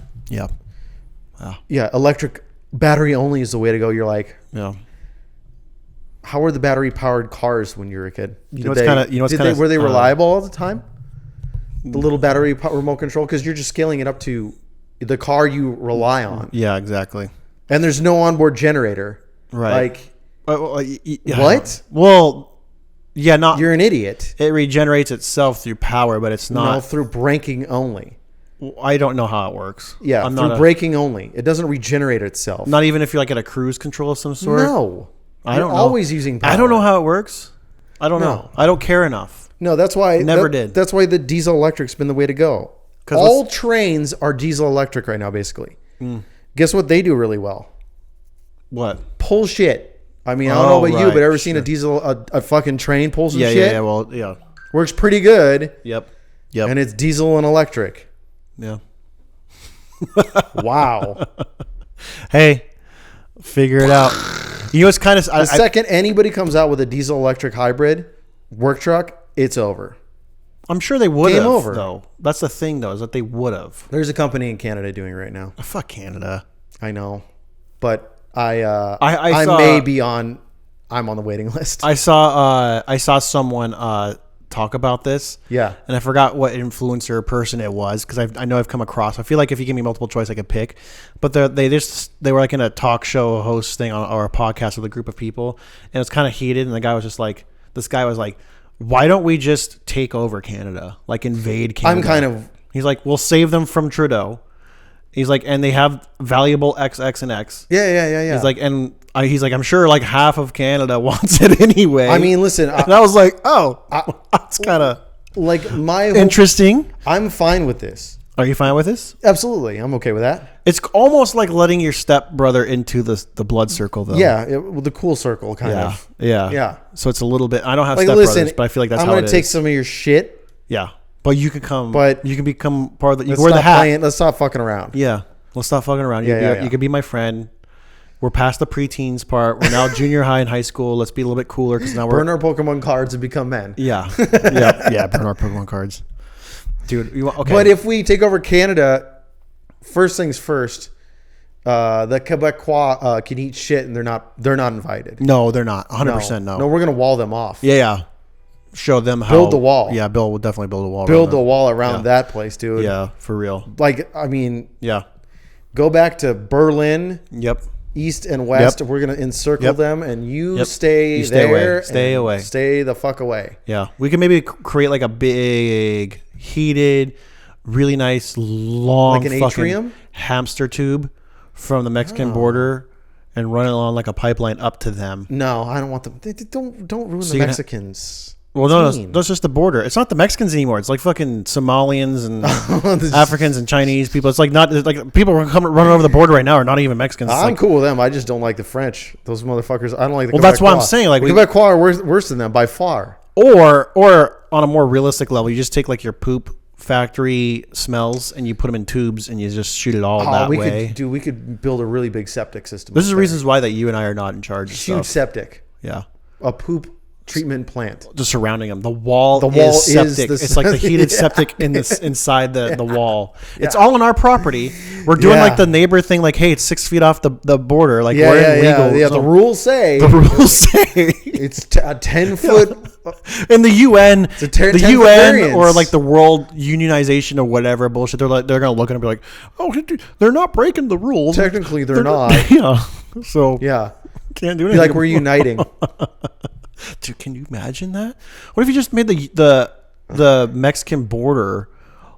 electric battery only is the way to go. You're like, yeah. how were the battery powered cars when you were a kid? Were they reliable all the time? The little battery remote control, because you're just scaling it up to the car you rely on. Yeah, exactly. And there's no onboard generator. Right. Like, what? Well, yeah, not. You're an idiot. It regenerates itself through power, but it's not. No, through braking only. I don't know how it works. Yeah, through braking only. It doesn't regenerate itself. Not even if you're like at a cruise control of some sort. No. I don't know. Always using power. I don't know how it works. I don't know. I don't care enough. No, that's why. Never did. That's why the diesel electric's been the way to go. All trains are diesel electric right now, basically. Guess what they do really well? What? Pull shit. I mean, I don't know about you, but ever seen a fucking train pull some shit? Yeah, well, yeah. Works pretty good. Yep. And it's diesel and electric. Yeah. Wow. Hey, figure it out. You know, it's kind of... The second anybody comes out with a diesel electric hybrid work truck, it's over. I'm sure they would have, Game over. though. That's the thing, though, is that they would have. There's a company in Canada doing it right now. Fuck Canada. I know. But I saw, may be on... I'm on the waiting list. I saw someone talk about this. Yeah. And I forgot what influencer person it was, because I know I've come across. I feel like if you give me multiple choice, I could pick. But they were like in a talk show host thing or a podcast with a group of people, and it was kind of heated. And the guy was just like, why don't we just take over Canada, like invade Canada? He's like, we'll save them from Trudeau. He's like, and they have valuable X, X, and X. Yeah. He's like, he's like, I'm sure like half of Canada wants it anyway. I mean, listen. And I was like, that's kind of like interesting. I'm fine with this. Are you fine with this? Absolutely. I'm okay with that. It's almost like letting your stepbrother into the blood circle, though. Yeah, the cool circle, kind of. Yeah. So it's a little bit. I don't have like, stepbrothers, but I feel like that's I'm how gonna it is. take some of your shit. Yeah, but you can come. But you can become part of the. You let's can wear the stop hat. playing- let's stop fucking around. Yeah, let's stop fucking around. Yeah. You can be my friend. We're past the preteens part. We're now junior high and high school. Let's be a little bit cooler because now burn our Pokemon cards and become men. Yeah. Burn our Pokemon cards, dude. Okay. But if we take over Canada, first things first, the Quebecois can eat shit and they're not invited. No, they're not. 100% no. No, we're gonna wall them off. Yeah. Show them how. Build the wall. Yeah, Bill will definitely build a wall. Build the wall around that place, dude. Yeah, for real. Like, I mean, yeah. Go back to Berlin. Yep. East and west. We're gonna encircle them, and you stay you there. Away. Stay away. Stay the fuck away. Yeah, we can maybe create like a big heated, really nice long like an atrium hamster tube from the Mexican border and run it along like a pipeline up to them. No, I don't want them. Don't ruin the Mexicans. Well, no, that's just the border. It's not the Mexicans anymore. It's like fucking Somalians and Africans and Chinese people. It's like people running over the border right now are not even Mexicans. I'm cool with them. I just don't like the French. Those motherfuckers. I don't like the. Well, that's why I'm saying like the Quebecois are worse than them by far. Or on a more realistic level, you just take like your poop factory smells and you put them in tubes and you just shoot it all that way. We could build a really big septic system. This is the reasons why that you and I are not in charge of huge septic. Yeah. A poop treatment plant just surrounding them. The wall is septic. It's like the heated septic inside the wall. Yeah. It's all on our property. We're doing like the neighbor thing. Like, hey, it's 6 feet off the border. Like we're in legal. Yeah, the rules say it's a 10-foot. In the UN, the UN or like the World Unionization or whatever bullshit. They're gonna look at it and be like, oh, they're not breaking the rules. Technically, they're not. Yeah. So can't do anything. Like we're uniting. Dude, can you imagine that? What if you just made the Mexican border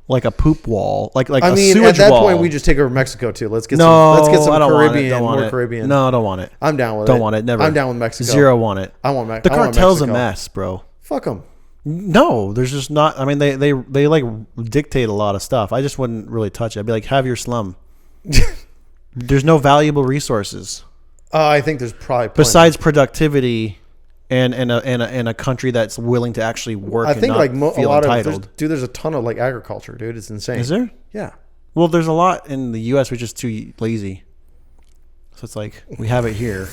like a poop wall, like I a mean, sewage at that wall. point, we just take over Mexico too. Let's get no, some I don't Caribbean, want it. Don't want more it. Caribbean. No, I don't want it. I'm down with it. Don't want it. Never. I'm down with Mexico. Zero want it. I want The I want cartel's a Mexico. mess, bro. Fuck them. No, there's just not. I mean, they like dictate a lot of stuff. I just wouldn't really touch it. I'd be like, have your slum. There's no valuable resources I think there's probably plenty. besides productivity, and a country that's willing to actually work. I and think not like a feel lot entitled. of there's a ton of like agriculture, dude. It's insane. Is there? Yeah. Well, there's a lot in the U.S. We're just too lazy. So it's like we have it here.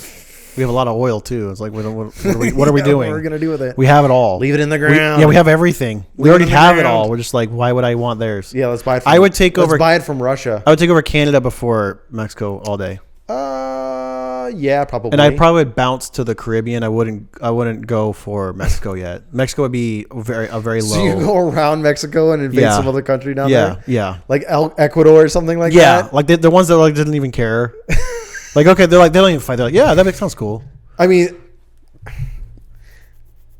We have a lot of oil too. It's like what are we What doing? are we gonna do with it? We have it all. Leave it in the We, ground. yeah, we have everything. We Leave it already in the have it ground. all. We're just like, why would I want theirs? Yeah, let's buy it. I would take over. Let's buy it from Russia. I would take over Canada before Mexico all day, Yeah, probably. and I probably would bounce to the Caribbean. I wouldn't go for Mexico yet. Mexico would be a very low. So you go around Mexico and invade Yeah. some other country down yeah, there, yeah, like Ecuador or something like yeah. that. Like the ones that like didn't even care. Like okay, they're like they don't even fight. They're like yeah, that sounds cool. I mean,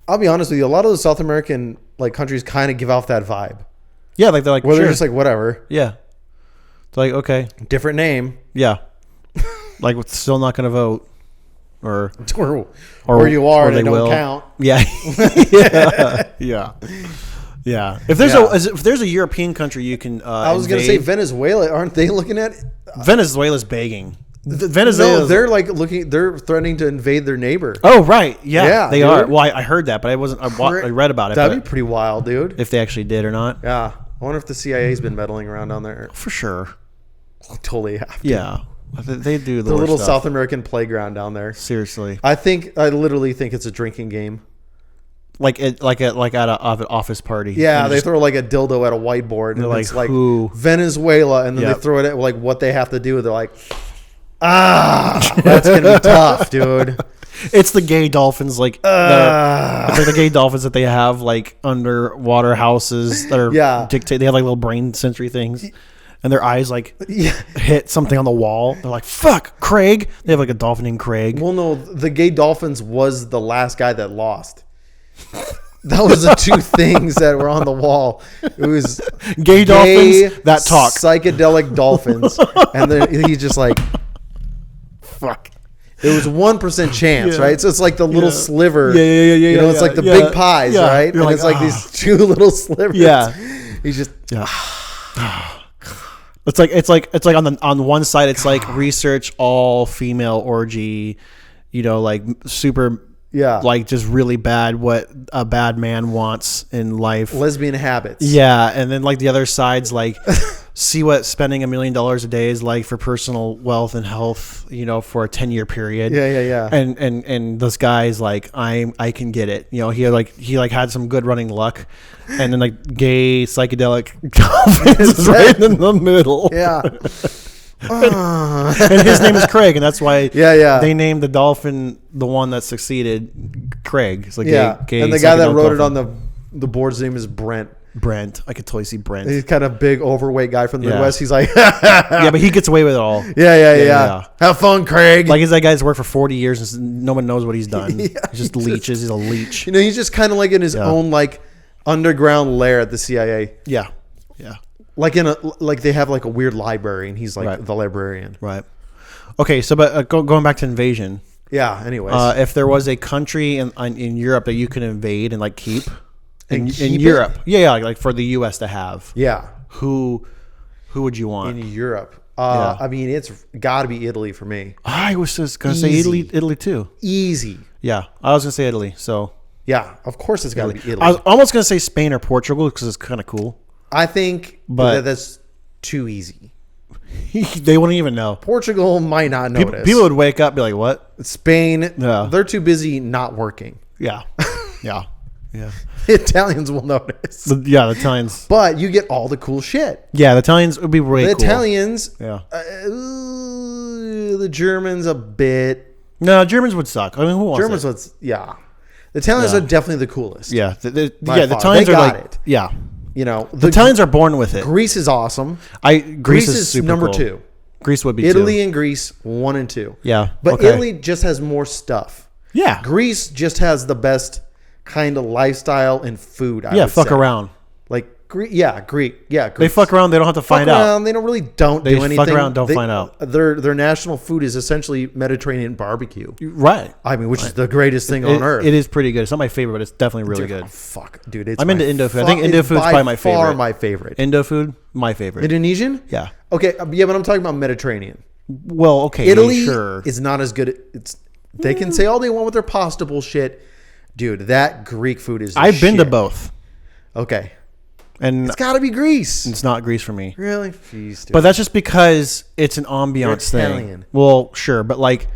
I'll be honest with you. A lot of the South American like countries kind of give off that vibe, Yeah, like they're like where sure. they're just like whatever, yeah. It's like okay, different name, yeah. Like we're still not going to vote, or or you are, or and they it don't will. count. Yeah, yeah, yeah. If there's Yeah. if there's a European country you can, I was gonna say Venezuela. Aren't they looking at? Venezuela's begging. No, Venezuela. they're like looking. They're threatening to invade their neighbor. Oh right, yeah, Yeah, they dude. are. Well, I heard that, but I wasn't. I read about it. That'd be But pretty wild, dude. if they actually did or not, Yeah, I wonder if the CIA's been meddling around down there. for sure. Totally have to. Yeah, they do The worst little stuff. South American playground down there. Seriously, I literally think it's a drinking game. like at an office party. Yeah, And they just- throw like a dildo at a whiteboard, and They're it's like, like who? Venezuela, and then Yep. they throw it at like what they have to do. They're like, that's gonna be tough, dude. It's the gay dolphins, like it's like the gay dolphins that they have like underwater houses that are Yeah. dictate. They have like little brain sensory things, and their eyes like Yeah. hit something on the wall. They're like, "Fuck, Craig." They have like a dolphin named Craig. Well, no, the gay dolphins was the last guy that lost. That was the two things that were on the wall. It was Gay dolphins that talk. psychedelic dolphins, and then he's just like, Fuck. it was 1% chance, Yeah. right? So it's like the little Yeah. sliver. Yeah. You know, it's like the big pies, Yeah. right? You're And like, it's like "Ah." these two little slivers. Yeah. He's just Yeah. It's like on one side it's like research all female orgy, you know, like super yeah, like just really bad what a bad man wants in life. lesbian habits. Yeah, and then like the other side's like see what spending $1 million a day is like for personal wealth and health, you know, for a 10-year period. Yeah. And this guy's like I can get it. You know, he had some good running luck, and then like gay psychedelic dolphins is right in the middle. Yeah. And his name is Craig, and that's why Yeah. they named the dolphin the one that succeeded Craig. It's like Yeah. gay And the guy that psychedelic wrote it dolphin. on the board's name is Brent. Brent. I could totally see Brent. He's kind of big, overweight guy from the Yeah. Midwest. He's like, Yeah, but he gets away with it all. yeah. Have fun, Craig. Like, he's that guy's worked for 40 years and no one knows what he's done. He just leeches. He's a leech. you know, he's just kind of like in his own like underground lair at the CIA. Yeah. Like like they have like a weird library, and he's like Right. the librarian. Right. Okay, so but going back to invasion. Yeah. Anyways, If there was a country in Europe that you could invade and like keep And in keep Europe, yeah, like for the U.S. to have, yeah, who would you want? in Europe. Yeah. I mean, it's got to be Italy for me. I was just gonna say Easy. Italy too. Easy. Yeah, I was gonna say Italy. So Yeah, of course it's got to be Italy. I was almost gonna say Spain or Portugal because it's kind of cool. I think But- that's too easy. They wouldn't even know. Portugal might not notice. People would wake up and be like, "What?" Spain, Yeah. they're too busy not working. Yeah, yeah. The Italians will notice. The Italians. But you get all the cool shit. Yeah, the Italians would be really The cool. Italians, Yeah. the Germans a bit. No, Germans would suck. I mean, who wants Germans, it? yeah. The Italians Yeah. are definitely the coolest. Yeah, the By far. Italians They are got like, it. yeah. You know, The Italians are born with it. Greece is awesome. Greece is super number cool. 2. Greece would be Italy too. and Greece 1 and 2. Yeah, But okay. Italy just has more stuff. Yeah, Greece just has the best kind of lifestyle and food. I yeah. would Fuck say. around. Like Greek. Yeah, Greek. Yeah, They Greeks. fuck around. They don't have to find out. They don't really do They anything. fuck around, don't find out. Their national food is essentially Mediterranean barbecue. Right. I mean, which is the greatest thing on earth. It is pretty good. It's not my favorite, but it's definitely really good. Oh, fuck, dude. I'm into Indo food. I think Indo food's probably my favorite. Far my favorite. Indo food, my favorite. Indonesian? Yeah. Okay, yeah, but I'm talking about Mediterranean. Well, okay. Italy sure. is not as good. They can say all they want with their pasta bullshit. Dude, that Greek food is the I've been to shit. both. Okay. And It's got to be Greece. it's not Greece for me. Really? Jeez, dude. But that's just because it's an ambiance thing. Italian. Well, sure, but like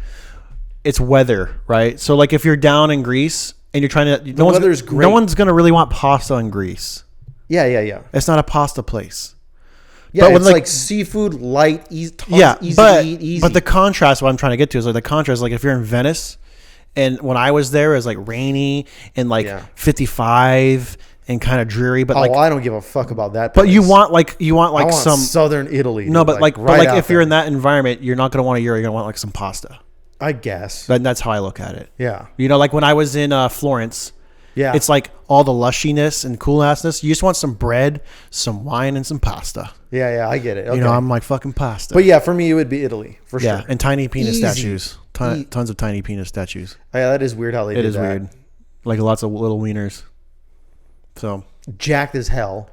it's weather, right? So like if you're down in Greece and you're trying to weather's great. No one's going to really want pasta in Greece. Yeah. It's not a pasta place. Yeah, But when, it's like seafood, light, easy to eat, easy. But the contrast, what I'm trying to get to is like the contrast, like if you're in Venice and when I was there, it was like rainy and like 55 and kind of dreary, but like I don't give a fuck about that. but place. you want like I want some southern Italy. no, dude, but like right if you're in that environment, you're not going to want a gyro, you're going to want like some pasta. I guess. That's how I look at it. Yeah. You know, like when I was in Florence, Yeah. it's like all the lushiness and cool assness. You just want some bread, some wine, and some pasta. Yeah, I get it. Okay. You know, I'm like fucking pasta. But yeah, for me, it would be Italy for yeah, sure. and tiny penis Easy. statues, tons of tiny penis statues. Oh, yeah, that is weird how they It do is that. weird, like lots of little wieners. So Jacked as hell.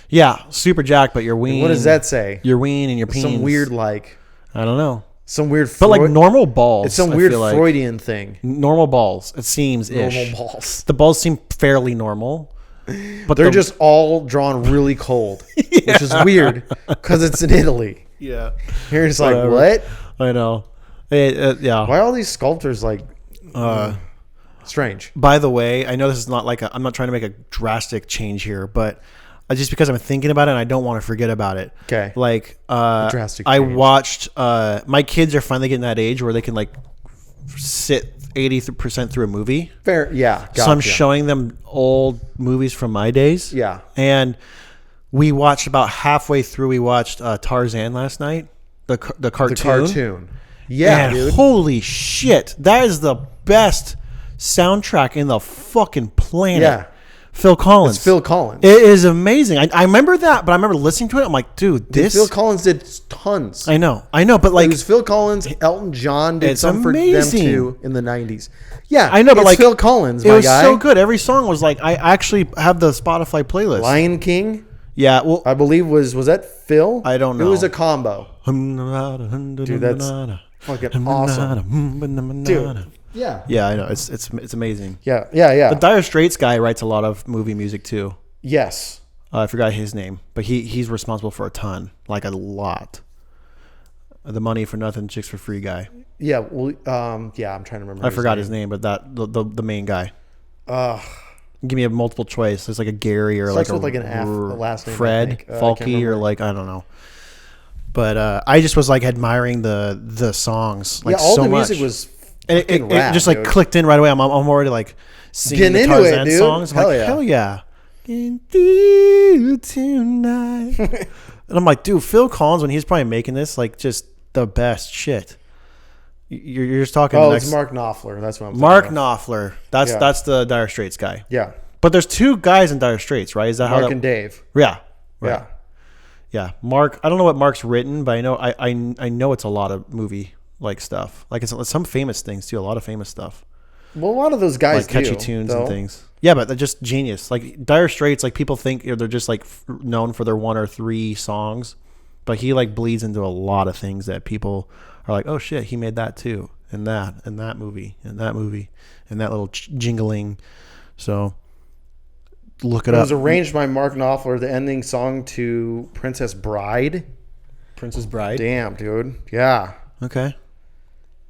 yeah, super jacked, but your ween. What does that say? Your ween and your penis. Some weird like. I don't know, Some weird. but like normal balls. It's some I weird feel like. Freudian thing. Normal balls. It seems Normal balls. The balls seem fairly normal, but They're just all drawn really cold, which is weird because it's in Italy. yeah. You're just like, Whatever. what? I know. Yeah. Why are all these sculptors like strange? By the way, I know this is not like I'm not trying to make a drastic change here, but just because I'm thinking about it and I don't want to forget about it. Okay. Like drastic I change. watched my kids are finally getting that age where they can like sit 80% through a movie. Fair, yeah. So I'm gotcha. showing them old movies from my days. Yeah. And we watched about halfway through. We watched Tarzan last night, the cartoon. The cartoon. Yeah, And dude. holy shit, that is the best soundtrack in the fucking planet. Yeah. Phil Collins. It's Phil Collins. It is amazing. I remember that, but I remember listening to it. I'm like, dude, this. Phil Collins did tons. I know, but like, It was Phil Collins. Elton John did It's some amazing. for them too in the 90s. Yeah, I know, but it's like Phil Collins, it my was guy. so good. Every song was like, I actually have the Spotify playlist. Lion King, Yeah, well, I believe was that Phil? I don't It know. was a combo. Dude, that's fucking awesome. Dude. Yeah. Yeah, I know. It's amazing. Yeah. The Dire Straits guy writes a lot of movie music too. Yes. I forgot his name, but he's responsible for a ton, like a lot. The Money for Nothing, Chicks for Free guy. Yeah. Well. Yeah. I'm trying to remember. I forgot his name, but the main guy. Give me a multiple choice. There's like a Gary or Starts like with like an F, the last name, I Fred think. I can't Falky or remember. like I don't know. But I just was like admiring the songs like yeah. All so the much. music was. And it rad, just like dude. clicked in right away. I'm already like singing Getting the into it, Tarzan dude. songs. I'm Hell like, yeah. hell yeah. Into you tonight. And I'm like, dude, Phil Collins, when he's probably making this, like just the best shit. You're just talking. Oh, next, it's Mark Knopfler. That's what I'm. Mark thinking of. Knopfler. That's Yeah. that's the Dire Straits guy. Yeah. But there's two guys in Dire Straits, right? Is that how? Mark that, and Dave. yeah. Right. Yeah. Yeah. Mark. I don't know what Mark's written, but I know I know it's a lot of movie like stuff. Like it's some famous things too. A lot of famous stuff. Well, a lot of those guys Like catchy do, tunes though. and things. Yeah, but they're just genius. Like Dire Straits, like people think they're just like known for their one or three songs, but he like bleeds into a lot of things that people are like, oh shit, he made that too, and that movie, and that movie, and that little jingling. So look it It up. was arranged by Mark Knopfler, the ending song to Princess Bride. Princess Bride. Damn, dude. Yeah. Okay.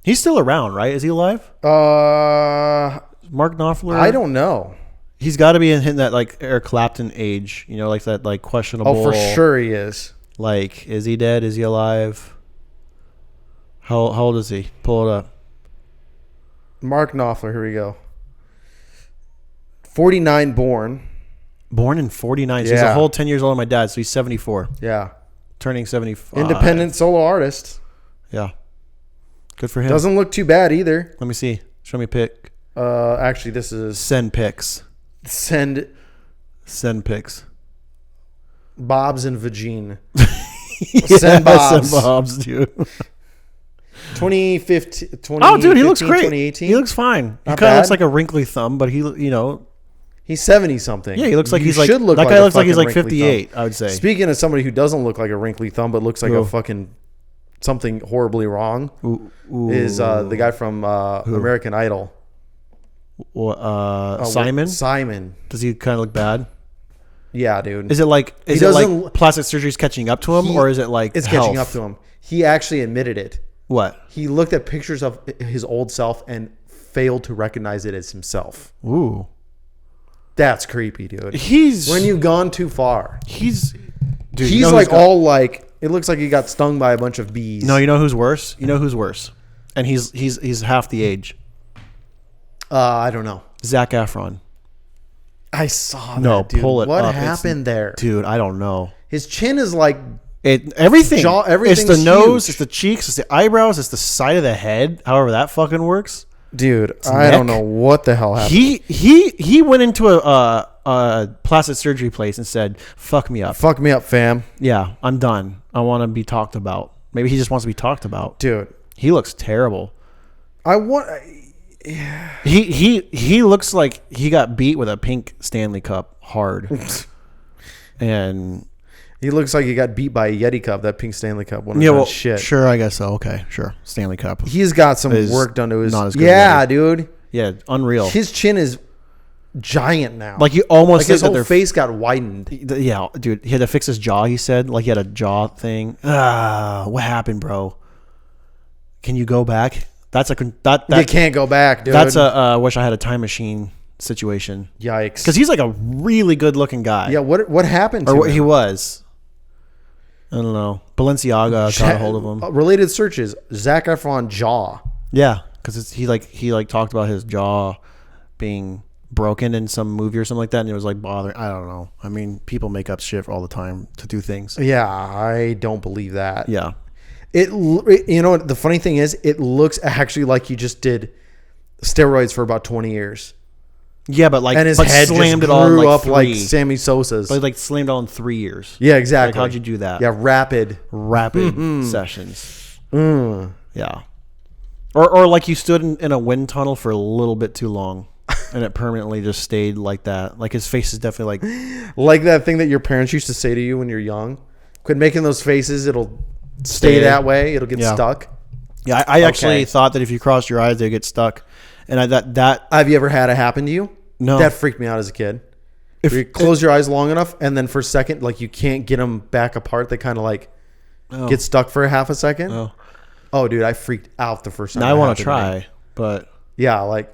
He's still around, right? Is he alive? Mark Knopfler. I don't know. He's got to be in that like Eric Clapton age, you know, like that like questionable. Oh, for sure he is. Like, is he dead? Is he alive? How old is he? Pull it up. Mark Knopfler. Here we go. 49 born. Born in 49. So he's a Yeah. whole 10 years older than my dad. So he's 74. Yeah. Turning 75. Independent solo artist. Yeah. Good for him. Doesn't look too bad either. Let me see. Show me a pic. Actually, this is Send pics. send. Send pics. Bob's and Vagine. Yeah, Send Bob's. Send Bob's, dude. 2015. Oh, dude, he looks great. 2018. He looks fine. He Not kind of bad. looks like a wrinkly thumb, but he, you know, He's 70 something. yeah, he looks like You he's like should look that like guy a looks like he's fucking like wrinkly 58. thumb. I would say. Speaking of somebody who doesn't look like a wrinkly thumb, but looks like Who? a fucking something horribly wrong, Ooh, is the guy from American Idol. Simon. Simon. Does he kind of look bad? Yeah, dude. Is it like plastic surgery's catching up to him, or is it like it's health? catching up to him? He actually admitted it. What? He looked at pictures of his old self and failed to recognize it as himself. Ooh, That's creepy, dude. he's When you've gone too far. he's dude. He's like all like, it looks like he got stung by a bunch of bees. No, you know who's worse? You know who's worse? And he's half the age. I don't know. Zac Efron. I saw that, No, dude. pull it What up. happened there? Dude, I don't know. His chin is like, Everything. It's the everything's nose, huge. it's the cheeks, it's the eyebrows, it's the side of the head. However that fucking works. dude, I don't neck. know what the hell happened. He went into a plastic surgery place and said, "Fuck me up. Fuck me up, fam. Yeah, I'm done. I want to be talked about." Maybe he just wants to be talked about. Dude, He looks terrible. I want... He looks like he got beat with a pink Stanley Cup hard. And He looks like he got beat by a Yeti cup, that pink Stanley Cup. yeah, well, shit. sure, I guess so. Okay, sure. Stanley Cup. He's got some Is work done to his... not as good Yeah, as dude. Yeah, unreal. His chin is giant now. Like you almost like his said that whole they're face got widened. Yeah, dude, he had to fix his jaw. He said, like he had a jaw thing. What happened, bro? Can you go back? That's a that You can't go back, dude. that's a wish I had a time machine situation. Yikes. Because he's like a really good looking guy. Yeah, what happened to or what him? he was. I don't know. Balenciaga got a hold of him. Related searches, Zac Efron jaw. Yeah, because he talked about his jaw being broken in some movie or something like that, and it was like bothering. I don't know. I mean, people make up shit all the time to do things. Yeah, I don't believe that. Yeah. It you know the funny thing is, it looks actually like he just did steroids for about 20 years, Yeah, but like and his but head slammed just it all in grew like up like 3. Sammy Sosa's. But like slammed all in 3 years. Yeah, exactly. Like, how'd you do that? Yeah, rapid. Sessions. Yeah. Or like you stood in a wind tunnel for a little bit too long, and it permanently just stayed like that. Like his face is definitely like Like that thing that your parents used to say to you when you're young. Quit making those faces. It'll stay that way. It'll get stuck. Yeah. I actually Okay. thought that if you crossed your eyes, they'd get stuck, and that Have you ever had it happen to you? No. That freaked me out as a kid. If you close your eyes long enough, and then for a second, like you can't get them back apart, they kind of like get stuck for a half a second. Oh, dude, I freaked out the first time. now I want to try, but Yeah, like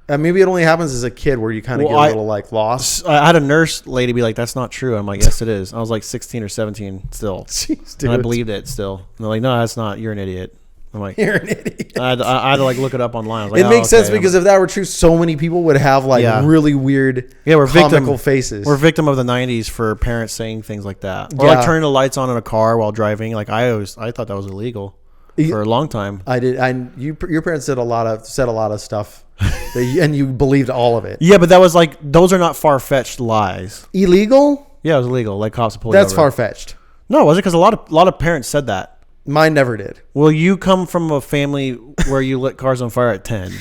maybe it only happens as a kid where you kind of get a little like lost. I had a nurse lady be like, "That's not true." I'm like, "Yes, it is." I was like 16 or 17 still, Jeez, and I dude. believed it still. And they're like, "No, that's not. You're an idiot." I'm like, You're an idiot. I had to like look it up online. I was like, It makes okay. sense because if that were true, so many people would have like Yeah. really weird, we're comical faces. We're victim of the 90s for parents saying things like that, or Yeah. like turning the lights on in a car while driving. Like I thought that was illegal for a long time. I did. Your parents said a lot of stuff, and you believed all of it. Yeah, but that was like those are not far fetched lies. Illegal? Yeah, it was illegal. Like cops pulled. That's over. far fetched. No, was it? Because a lot of parents said that. Mine never did. Well, you come from a family where you lit cars on fire at 10,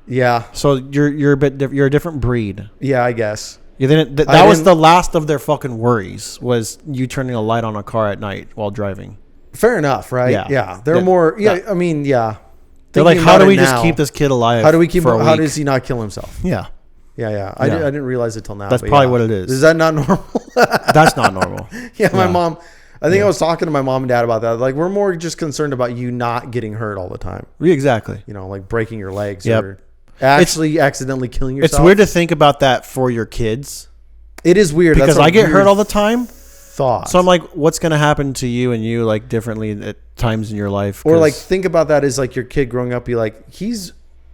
Yeah, so you're a bit you're a different breed. yeah, I guess. You didn't. That was the last of their fucking worries. Was you turning a light on a car at night while driving? Fair enough, right? Yeah. Yeah, they're That- more. Yeah, that- I mean, yeah. They're like, Thinking how about do we it just now, keep this kid alive? How do we keep for him? a How week? does he not kill himself? Yeah, Yeah. I Yeah. didn't realize it till now. That's but probably yeah. what it is. Is that not normal? that's not normal. Yeah, my mom. I think I was talking to my mom and dad about that. Like, we're more just concerned about you not getting hurt all the time. Exactly. You know, like breaking your legs Yep. or actually accidentally killing yourself. It's weird to think about that for your kids It is weird because That's a I get weird hurt all the time. thought. So I'm like, what's gonna happen to you and you like differently at times in your life? Or 'Cause- like think about that as like your kid growing up. Be like, he's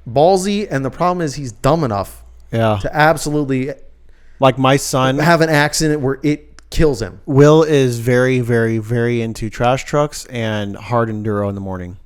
ballsy, and the problem is he's dumb enough yeah, to absolutely like my son have an accident where it kills him. Will is very, very, very into trash trucks and hard enduro in the morning.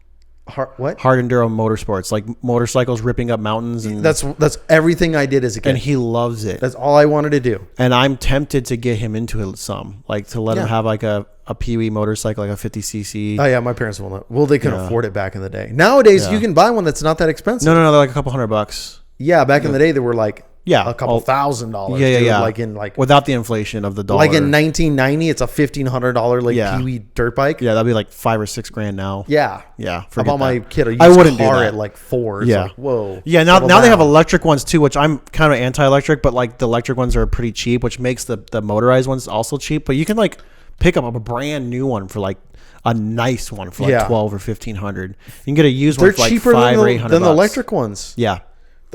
What? Hard enduro motorsports, like motorcycles ripping up mountains, and That's everything I did as a kid. and he loves it. That's all I wanted to do. And I'm tempted to get him into it some, like to let him Yeah. have like a Pee-wee motorcycle, like a 50cc. Oh yeah, my parents won't. Well, they couldn't afford it back in the day. Nowadays, you can buy one that's not that expensive. No, they're like a couple $100. Yeah, back in the day, they were like Yeah, a couple $1,000. Yeah, dude. yeah. Like in like without the inflation of the dollar. like in 1990, it's a $1,500 like Yeah. Pee-wee dirt bike. Yeah, that'd be like $5 or $6 grand now. Yeah. Yeah. I forget bought my that. kid a used I wouldn't do car that. at like 4. It's Yeah. like, whoa. Yeah, settle now they have down. electric ones too, which I'm kind of anti-electric, but like the electric ones are pretty cheap, which makes the motorized ones also cheap. But you can like pick up a brand new one for like a nice one for like Yeah. 12 or 1,500. You can get a used They're one for like cheaper $500 or than $800. the electric ones. Yeah.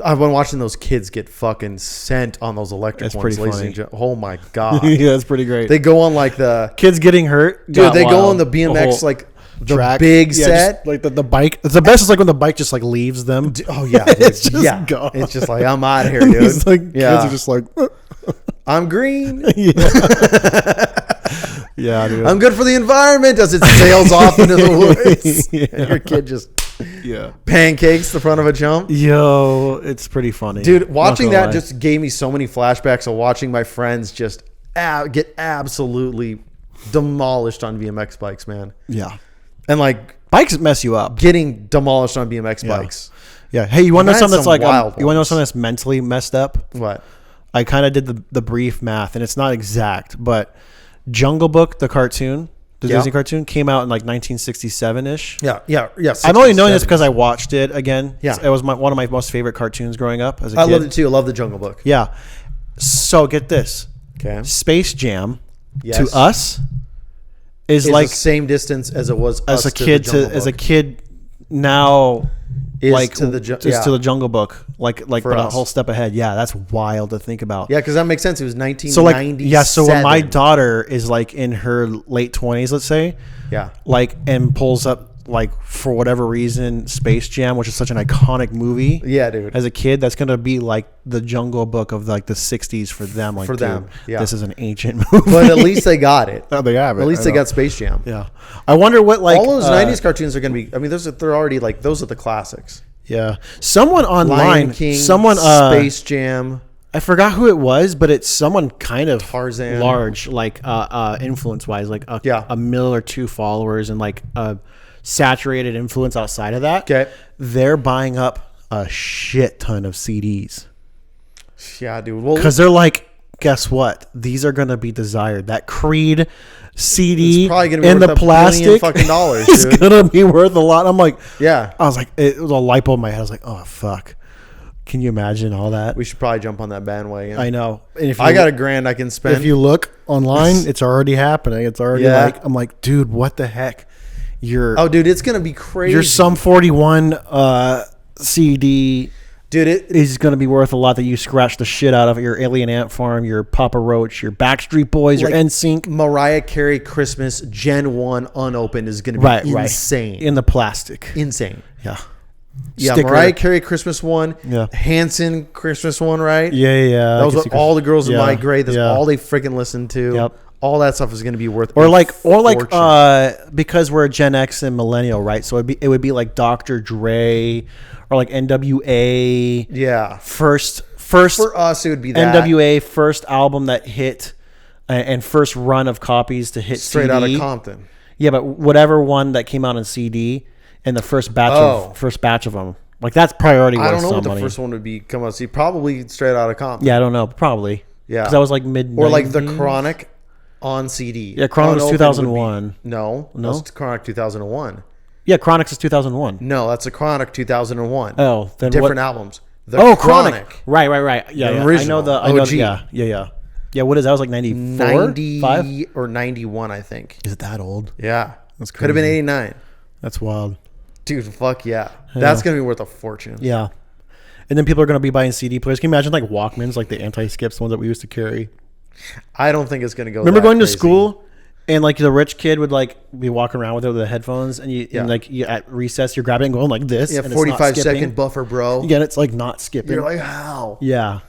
I've been watching those kids get fucking sent on those electric That's ones. pretty ladies funny. and gen- Oh my god. Yeah, that's pretty great. They go on like the Kids getting hurt. dude. got They go wild. on the BMX whole like the track. big Yeah, set. just like the bike. It's the best is like when the bike just like leaves them. Oh yeah, dude. It's just yeah. gone. It's just like I'm out of here, dude. It's like yeah, kids are just like, I'm green. yeah, dude. I'm good for the environment as it sails off into the woods. Yeah. And your kid just Yeah. pancakes the front of a jump. Yo, it's pretty funny. Dude, watching Not gonna that lie. just gave me so many flashbacks of watching my friends just get absolutely demolished on BMX bikes, man. Yeah. And like Bikes mess you up. getting demolished on BMX Yeah. bikes. Yeah. Hey, you want to know I've had something that's some like, wild you want to know ones. something that's mentally messed up? What? I kind of did the brief math, and it's not exact, but Jungle Book, the cartoon, the Yeah. Disney cartoon, came out in like 1967-ish. Yeah. I'm only knowing this because I watched it again. Yeah. It was one of my most favorite cartoons growing up as a I kid. loved it too. I love the Jungle Book. Yeah. So get this. Okay. Space Jam Yes. to us is It's like the same distance as it was as us a to kid the Jungle as a Book. kid now Is like to the to the Jungle Book like For but a us. whole step ahead. Yeah, that's wild to think about. Yeah, because that makes sense. It was So 1997. like yeah, so when my daughter is like in her late 20s, let's say, yeah, like and pulls up like for whatever reason Space Jam, which is such an iconic movie. yeah, dude. As a kid, that's gonna be like the Jungle Book of like the '60s for them. Like For them, dude, yeah. this is an ancient movie. But at least they got it. Oh, they have it. At least I they know. got Space Jam. Yeah, I wonder what like All those 90s cartoons are going to be. I mean, they're already like those are the classics. Yeah, someone Lion online, King, someone Space Jam. I forgot who it was, but it's someone kind of Tarzan. large, like influence wise, like Yeah. a mil or two followers, and like a saturated influence outside of that. Okay. They're buying up a shit ton of CDs Yeah, dude. Well, because they're like, guess what? These are gonna be desired. That Creed CD it's probably going to be in worth the $1 billion plastic fucking dollars, is dude. gonna be worth a lot. I'm like, Yeah. I was like, it was a light bulb in my head. I was like, oh fuck. Can you imagine all that? We should probably jump on that bandwagon. I know. And if I got $1,000 I can spend. if you look online, it's already happening. It's already Yeah. like I'm like, dude, what the heck? oh, dude, it's going to be crazy. Your Sum 41 CD dude, it is going to be worth a lot that you scratch the shit out of your Alien Ant Farm, your Papa Roach, your Backstreet Boys, your Like, NSYNC. Mariah Carey Christmas Gen 1 unopened is going to be insane. In the plastic. Insane. Yeah. Yeah, Sticker. Mariah Carey Christmas one. Yeah. Hanson Christmas one, right? Yeah. That was what all the girls in my grade. That's yeah. all they freaking listened to. Yep. All that stuff is going to be worth. Or a like fortune. because we're Gen X and millennial, right? So it would be like Dr. Dre or like NWA. Yeah. First For us, it would be that NWA first album that hit and first run of copies to hit straight CD. out of Compton. Yeah, but whatever one that came out on CD and the first batch of them. Like that's priority. I don't worth know some what the money. first one would be. Come on, see, probably straight out of Compton. Yeah, I don't know. Probably. Yeah. Because that was like mid. Or like the Chronic on CD. Yeah, Chronic was Unopened 2001. would be- No, that's Chronic 2001. Yeah, Chronix is 2001. No, that's a Chronic 2001. Oh, then different what? albums. The Oh, Chronic. Right. Yeah, The yeah. original, I know. OG. Yeah. Yeah, what is that? It was like 94? 90 5? or 91, I think. Is it that old? Yeah, That's could have been crazy. 89. That's wild. Dude, fuck yeah. That's gonna be worth a fortune. Yeah. And then people are going to be buying CD players. Can you imagine like Walkmans, like the anti-skips, the ones that we used to carry? I don't think it's gonna go. Remember that going crazy. to school and like the rich kid would like be walking around with it with the headphones and and like you, at recess you're grabbing it and going like this. Yeah, and it's not 45 skipping. second buffer, bro. Again, it's like not skipping. You're like, how? Yeah.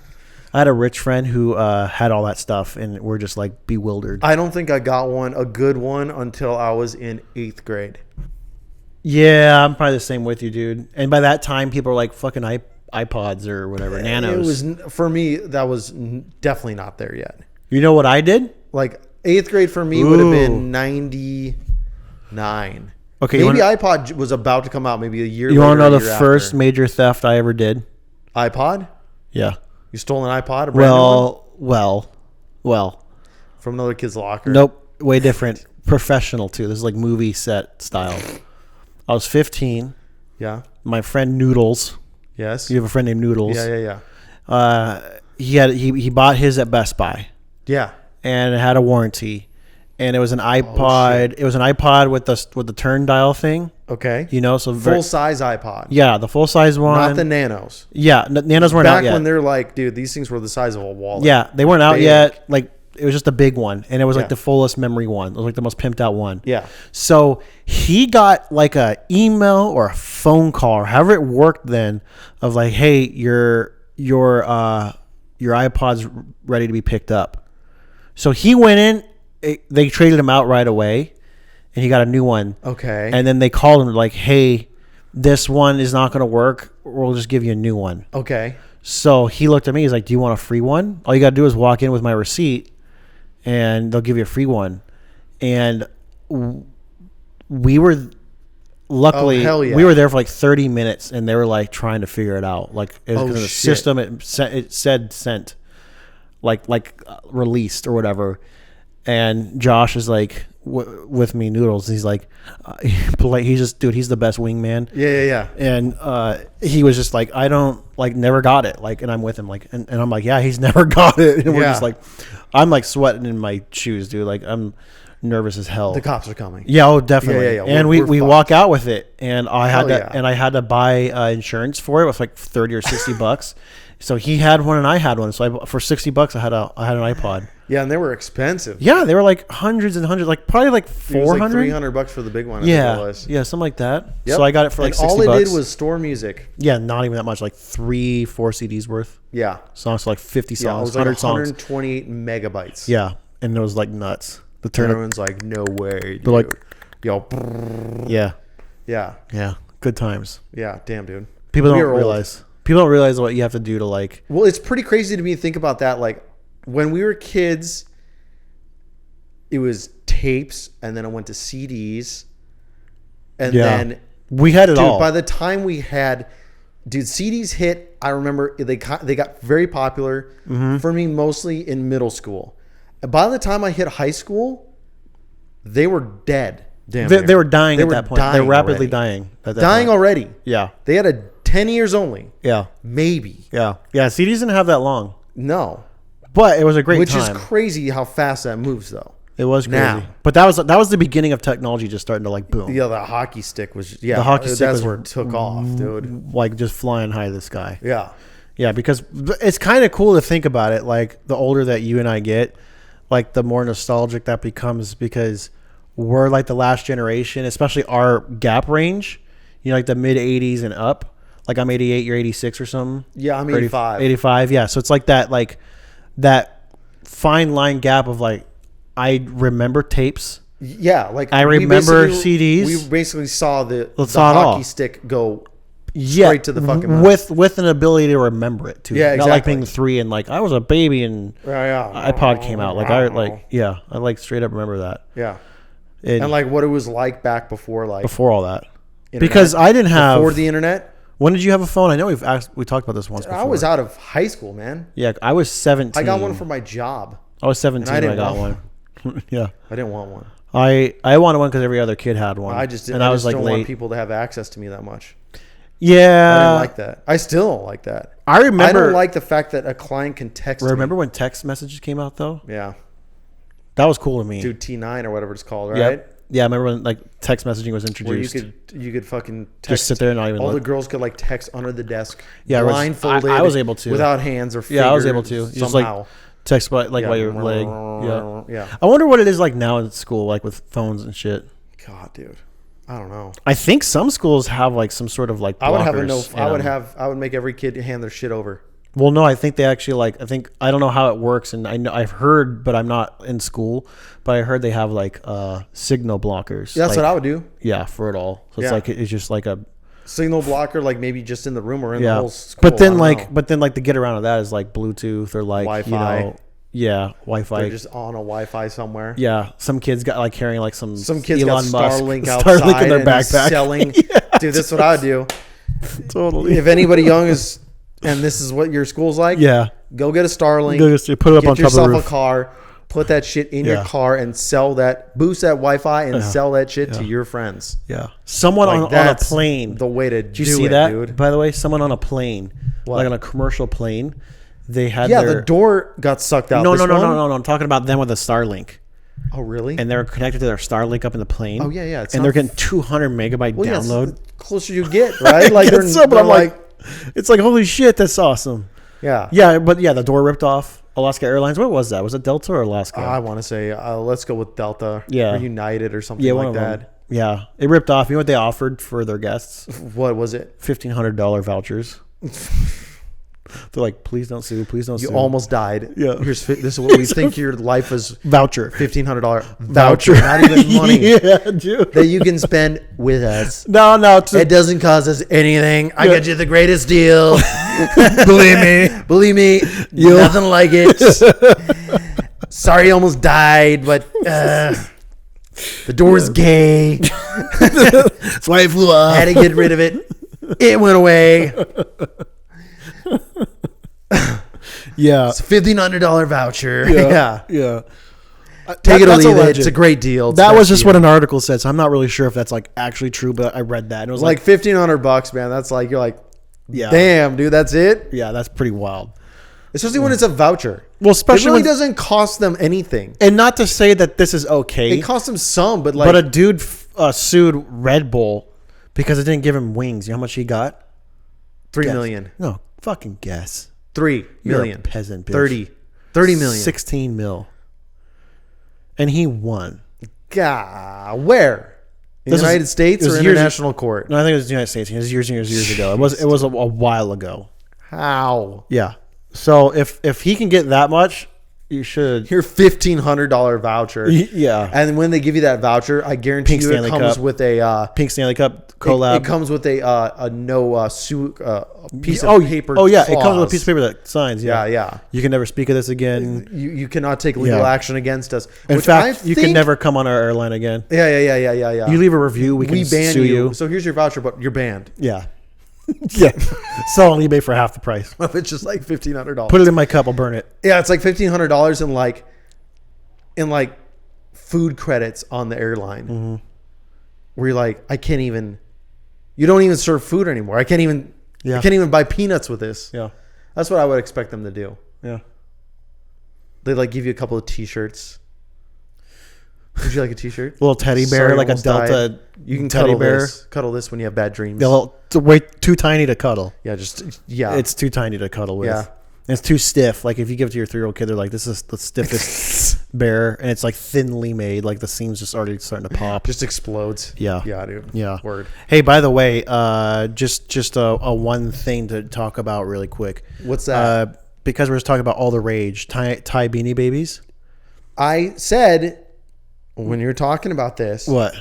I had a rich friend who had all that stuff and we're just like bewildered. I don't think I got a good one, until I was in 8th grade. Yeah, I'm probably the same with you, dude. And by that time, people are like fucking iPods or whatever, nanos. It was for me. That was definitely not there yet. You know what I did? Like 8th grade for me would have been 99. Okay, maybe iPod was about to come out. Maybe a year. You want to know the year first after. major theft I ever did? iPod? Yeah. You stole an iPod? A brand new one? Well. From another kid's locker? Nope. Way different. Professional too. This is like movie set style. I was 15. Yeah. My friend Noodles. Yes. You have a friend named Noodles. Yeah. He bought his at Best Buy. Yeah. And it had a warranty. And it was an iPod. It was an iPod with the turn dial thing. Okay. You know, so full size iPod. Yeah, the full size one. Not the Nanos. Yeah, Nanos weren't out yet. Back when they're like, dude, these things were the size of a wallet. Yeah, they weren't out yet. Like, it was just a big one, and it was like the fullest memory one. It was like the most pimped out one. Yeah. So he got like a email or a phone call, or however it worked then, of like, hey, your iPod's ready to be picked up. So he went in. They traded him out right away, and he got a new one. Okay. And then they called him like, hey, this one is not going to work. We'll just give you a new one. Okay. So he looked at me. He's like, do you want a free one? All you got to do is walk in with my receipt, and they'll give you a free one. And we were, luckily, we were there for like 30 minutes, and they were like trying to figure it out. Like, it was the system, it said sent, like released or whatever. And Josh is like with me, Noodles. He's like, he's just, dude, he's the best wingman. Yeah. And he was just like, I don't, like, never got it. Like, and I'm with him, like, and I'm like, yeah, he's never got it. And we're just like, I'm like sweating in my shoes, dude. Like, I'm nervous as hell. The cops are coming. Yeah, oh, definitely. Yeah. And we walk out with it, and I had to buy insurance for it with like $30 or $60. So he had one and I had one. So for $60, I had an iPod. Yeah, and they were expensive. Yeah, they were like hundreds and hundreds, like probably like 400, like $300 for the big one. Yeah, something like that. Yep. So I got it for like $60. All it did was store music. Yeah, not even that much, like 3-4 CDs worth. Yeah, songs, so like 50 songs, it was like 128 megabytes. Yeah, and it was like nuts. The turn, everyone's like, no way. Dude. They're like, yo, yeah, good times. Yeah, damn, dude. People don't realize what you have to do to like. Well, it's pretty crazy to me to think about that. Like when we were kids, it was tapes, and then I went to CDs, and then we had it all. By the time we had, CDs hit. I remember they got very popular for me, mostly in middle school. And by the time I hit high school, they were dead. Damn, they were dying at that point. They were rapidly dying. Dying already. Yeah, they had 10 years only. Yeah, maybe. Yeah. CDs didn't have that long. No, but it was a great time. Which is crazy how fast that moves, though. It was crazy. Now, but that was the beginning of technology just starting to like boom. Yeah, the hockey stick was the hockey stick that's where it took off, dude. Like just flying high to the sky. Yeah, because it's kind of cool to think about it. Like the older that you and I get, like the more nostalgic that becomes, because we're like the last generation, especially our gap range. You know, like the mid 80s and up. Like I'm 88, you're 86 or something. Yeah, I'm 85. 85, yeah. So it's like that fine line gap of like, I remember tapes. Yeah, like I remember CDs. We basically saw the hockey stick go straight to the fucking moon. with an ability to remember it too. Yeah, exactly. Not like being 3 and like I was a baby and iPod came out. Like I like straight up remember that. Yeah, and like what it was like back before all that. Internet. Because I didn't have before the internet. When did you have a phone? I know we talked about this once before. I was out of high school, man. Yeah, I was 17. I got one for my job. I was 17 when I got one. Yeah, I didn't want one. I wanted one because every other kid had one. I just didn't. I was like, don't want people to have access to me that much. Yeah, I didn't like that. I still don't like that. I don't like the fact that a client can text. Remember when text messages came out though? Yeah, that was cool to me. Dude, T9 or whatever it's called, right? Yep. Yeah, I remember when like text messaging was introduced. Where you could fucking text. Just sit there and not even. All the girls could like text under the desk. Yeah, blindfolded. I was able to without hands or fingers. Yeah, I was able to somehow. Just like text by your leg. Yeah. I wonder what it is like now in school, like with phones and shit. God, dude, I don't know. I think some schools have like some sort of like. I would make every kid hand their shit over. Well, no, I think they actually like. I don't know how it works, and I've heard, but I'm not in school. But I heard they have like signal blockers. That's like, what I would do. Yeah, for it all. So it's just like a Signal blocker, like maybe just in the room or in the yeah. whole school. But then know. the get around of that is like Bluetooth or like Wi-Fi. Wi-Fi. They're just on a Wi-Fi somewhere. Yeah, some kids got like carrying like some kids Elon got Musk Starlink outside in their and backpack. selling. Dude, that's what I would do. Totally. If anybody young is, and this is what your school's like, Yeah. go get a Starlink. Go just put it up on Get top of the yourself roof. a car. Put that shit in your car and sell that. Boost that Wi-Fi and sell that shit to your friends. Yeah. Someone Like, on a that's plane. the way to Did do you see it, that? dude. By the way, someone on a plane, What? like on a commercial plane, they had The door got sucked out. No. This one? I'm talking about them with a Starlink. Oh, really? And they're connected to their Starlink up in the plane. Oh, yeah. It's And not- they're getting 200 megabyte Well, yeah, download. it's the closer you get, right? Like Yeah, so, but they're I'm like, it's like, holy shit, that's awesome. yeah. Yeah, but yeah, the door ripped off. Alaska Airlines. What was that? Was it Delta or Alaska? I want to say, let's go with Delta. Yeah. Or United or something yeah, like one of that. them. Yeah, it ripped off. You know what they offered for their guests? What was it? $1,500 vouchers. They're like, please don't sue. Please don't You sue. almost died. Yeah. This is what we think your life was. Voucher. $1,500 voucher. Not even money Yeah, dude. that you can spend with us. No. It doesn't cost us anything. I got you the greatest deal. Believe me, nothing like it. Sorry, you almost died, but the door's gay. That's why it flew off. Had to get rid of it. It went away. Yeah. It's a $1,500 voucher. Yeah. Yeah. Take it or That's leave it. alleged. It's a great deal. It's That best was just deal. what an article said, so I'm not really sure if that's like actually true, but I read that and it was like $1,500, man. That's like, you're like, yeah, damn, dude, that's it. yeah, that's pretty wild. Especially when it's a voucher. Well, It especially really when, doesn't cost them anything. and not to say that this is okay, It costs them some, but like, but a dude sued Red Bull because it didn't give him wings. You know how much he got? $3 Guess. million. No, fucking guess. $3 You're million. a peasant, bitch. 30 million. 16 mil, and he won. God, where? In the This is- United States it was or years- international court? No, I think it was the United States. It was years and years ago. It was a while ago. How? Yeah. So if he can get that much, you should. Your $1,500 voucher. Yeah. And when they give you that voucher, I guarantee Pink you Stanley it comes Cup. with a Pink Stanley Cup collab. It comes with a piece of paper. Oh yeah, it comes with a clause. piece of paper that signs. Yeah, Yeah. You can never speak of this again. You cannot take legal Yeah. action against us. In which fact, I you can think- never come on our airline again. Yeah. You leave a review, we can We ban sue you. So here's your voucher, but you're banned. Yeah. Yeah. Sell on eBay for half the price. It's just like $1,500. Put it in my cup. I'll burn it. Yeah, it's like $1,500 in like food credits on the airline. Mm-hmm. Where you're like, I can't even. You don't even serve food anymore. I can't even. Yeah. I can't even buy peanuts with this. Yeah. That's what I would expect them to do. Yeah. They like give you a couple of T-shirts. Would you like a T-shirt? Little teddy bear, Sorry, like a almost Delta. died. You can teddy cuddle bear. this. Cuddle this when you have bad dreams. They're a little, way too tiny to cuddle. Yeah, yeah. It's too tiny to cuddle with. Yeah. And it's too stiff. Like if you give it to your 3-year-old kid, they're like, "This is the stiffest bear," and it's like thinly made. Like the seams just already starting to pop. just explodes. Yeah. Yeah, dude. Yeah. Word. Hey, by the way, just a one thing to talk about really quick. What's that? Because we're just talking about all the rage, Thai Beanie Babies. I said when you're talking about this What?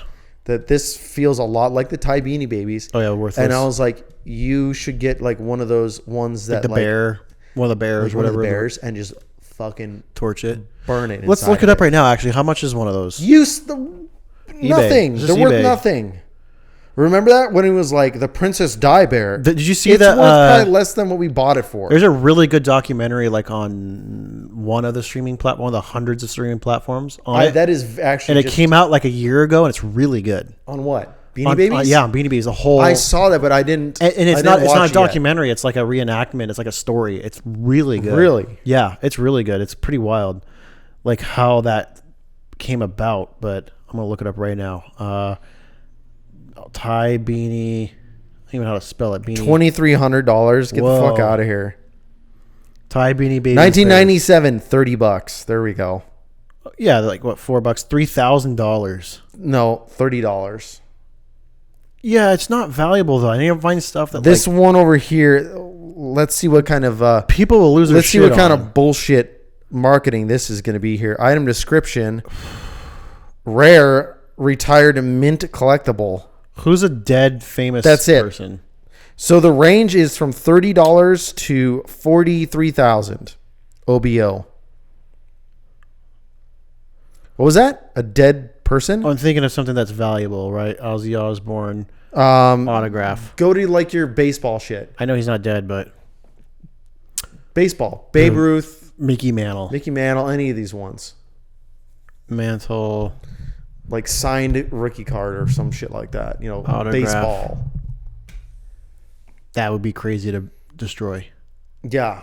that this feels a lot like the Thai Beanie Babies. Oh yeah, worthless. And I was like, you should get like one of those ones that the bear, one of the bears, like one of whatever. the bears, and just fucking Torch it. burn it. Let's look it up right now. Actually, how much is one of those? Nothing. Just They're worth eBay. nothing. Remember that when it was like the Princess Di Bear? Did you see it's that? worth probably less than what we bought it for. There's a really good documentary, like on one of the streaming platform, one of the hundreds of streaming platforms on it. That is actually, And it came out like a year ago, and it's really good. on what? Beanie Babies? Yeah, on Beanie Babies. The whole. I saw that, but I didn't. And it's I not. didn't It's not watch a it yet. documentary. It's like a reenactment. It's like a story. It's really good. Really? Yeah, it's really good. It's pretty wild, like how that came about. But I'm gonna look it up right now. Thai Beanie. I don't even know how to spell it. Beanie. $2,300. Get the fuck Whoa. out of here. Thai Beanie Babies. 1997, $30. There we go. Yeah, like what, $4? $3,000. No, $30. Yeah, it's not valuable though. I need to find stuff that This one over here, let's see what kind of People will lose their let's see shit what kind on. of bullshit marketing this is going to be here. Item description: rare, retired mint collectible. Who's a dead famous That's it. person? So the range is from $30 to $43,000 OBO. What was that? A dead person? I'm thinking of something that's valuable, right? Ozzy Osbourne autograph. Go to like your baseball shit. I know he's not dead, but Baseball. Babe Ruth, Mickey Mantle. Mickey Mantle, any of these ones. Mantle. Like signed rookie card or some shit like that. You know, Autograph. baseball. That would be crazy to destroy. Yeah.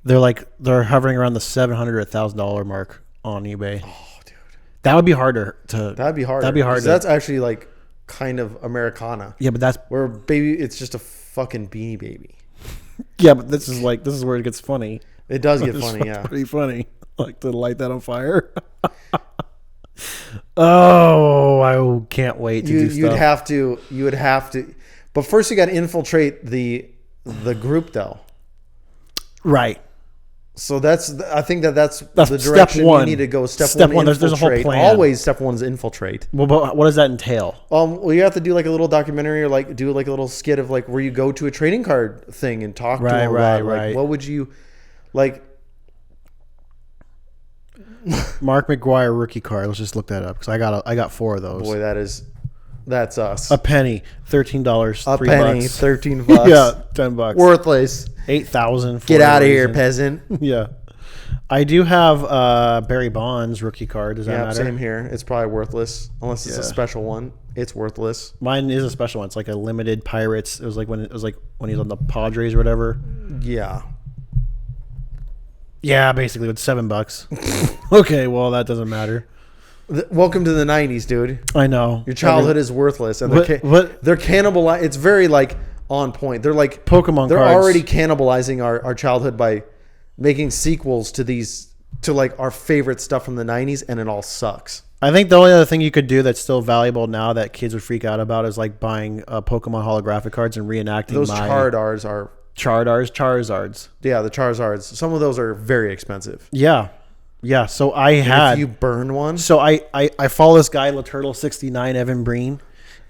They're hovering around the $700 or $1,000 mark on eBay. Oh, dude. That would be harder to. That'd be hard. That'd be hard. 'Cause that's actually like kind of Americana. Yeah, but that's Where baby, it's just a fucking Beanie Baby. yeah, but this is where it gets funny. It does get It's funny, yeah. pretty funny. Like to light that on fire. Oh, I can't wait to do You'd stuff. you would have to, but first you got to infiltrate the group though. Right. So I think that's That's the step direction one. you need to go. Step Step one, one, there's a whole infiltrate. plan. Always step one is infiltrate. Well, but what does that entail? Well, you have to do like a little documentary or like do like a little skit of like where you go to a trading card thing and talk to Right, them right, about like right. what would you like. Mark McGuire rookie card. Let's just look that up because I got 4 of those. Boy, that's us. A penny, $13, A $3. penny, $13. Yeah, $10. Worthless. 8,000. Get out of here, peasant. Yeah, I do have Barry Bonds rookie card. Does that Yeah, matter? same here. It's probably worthless unless it's a Yeah. special one. It's worthless. Mine is a special one. It's like a limited Pirates. It was like when he was on the Padres or whatever. Yeah. Yeah, basically with $7. Okay, well that doesn't matter. Welcome to the 90s, dude. I know Your childhood is worthless, and What- they're cannibalizing. It's very like on point. They're like Pokemon They're cards. already cannibalizing our childhood by making sequels to like our favorite stuff from the 90s, and it all sucks. I think the only other thing you could do that's still valuable now that kids would freak out about is like buying Pokemon holographic cards and reenacting Those my Charizards are Charizards. yeah, the Charizards. Some of those are very expensive. Yeah. So I And had. if you burn one, So I follow this guy, LaTurtle69, Evan Breen,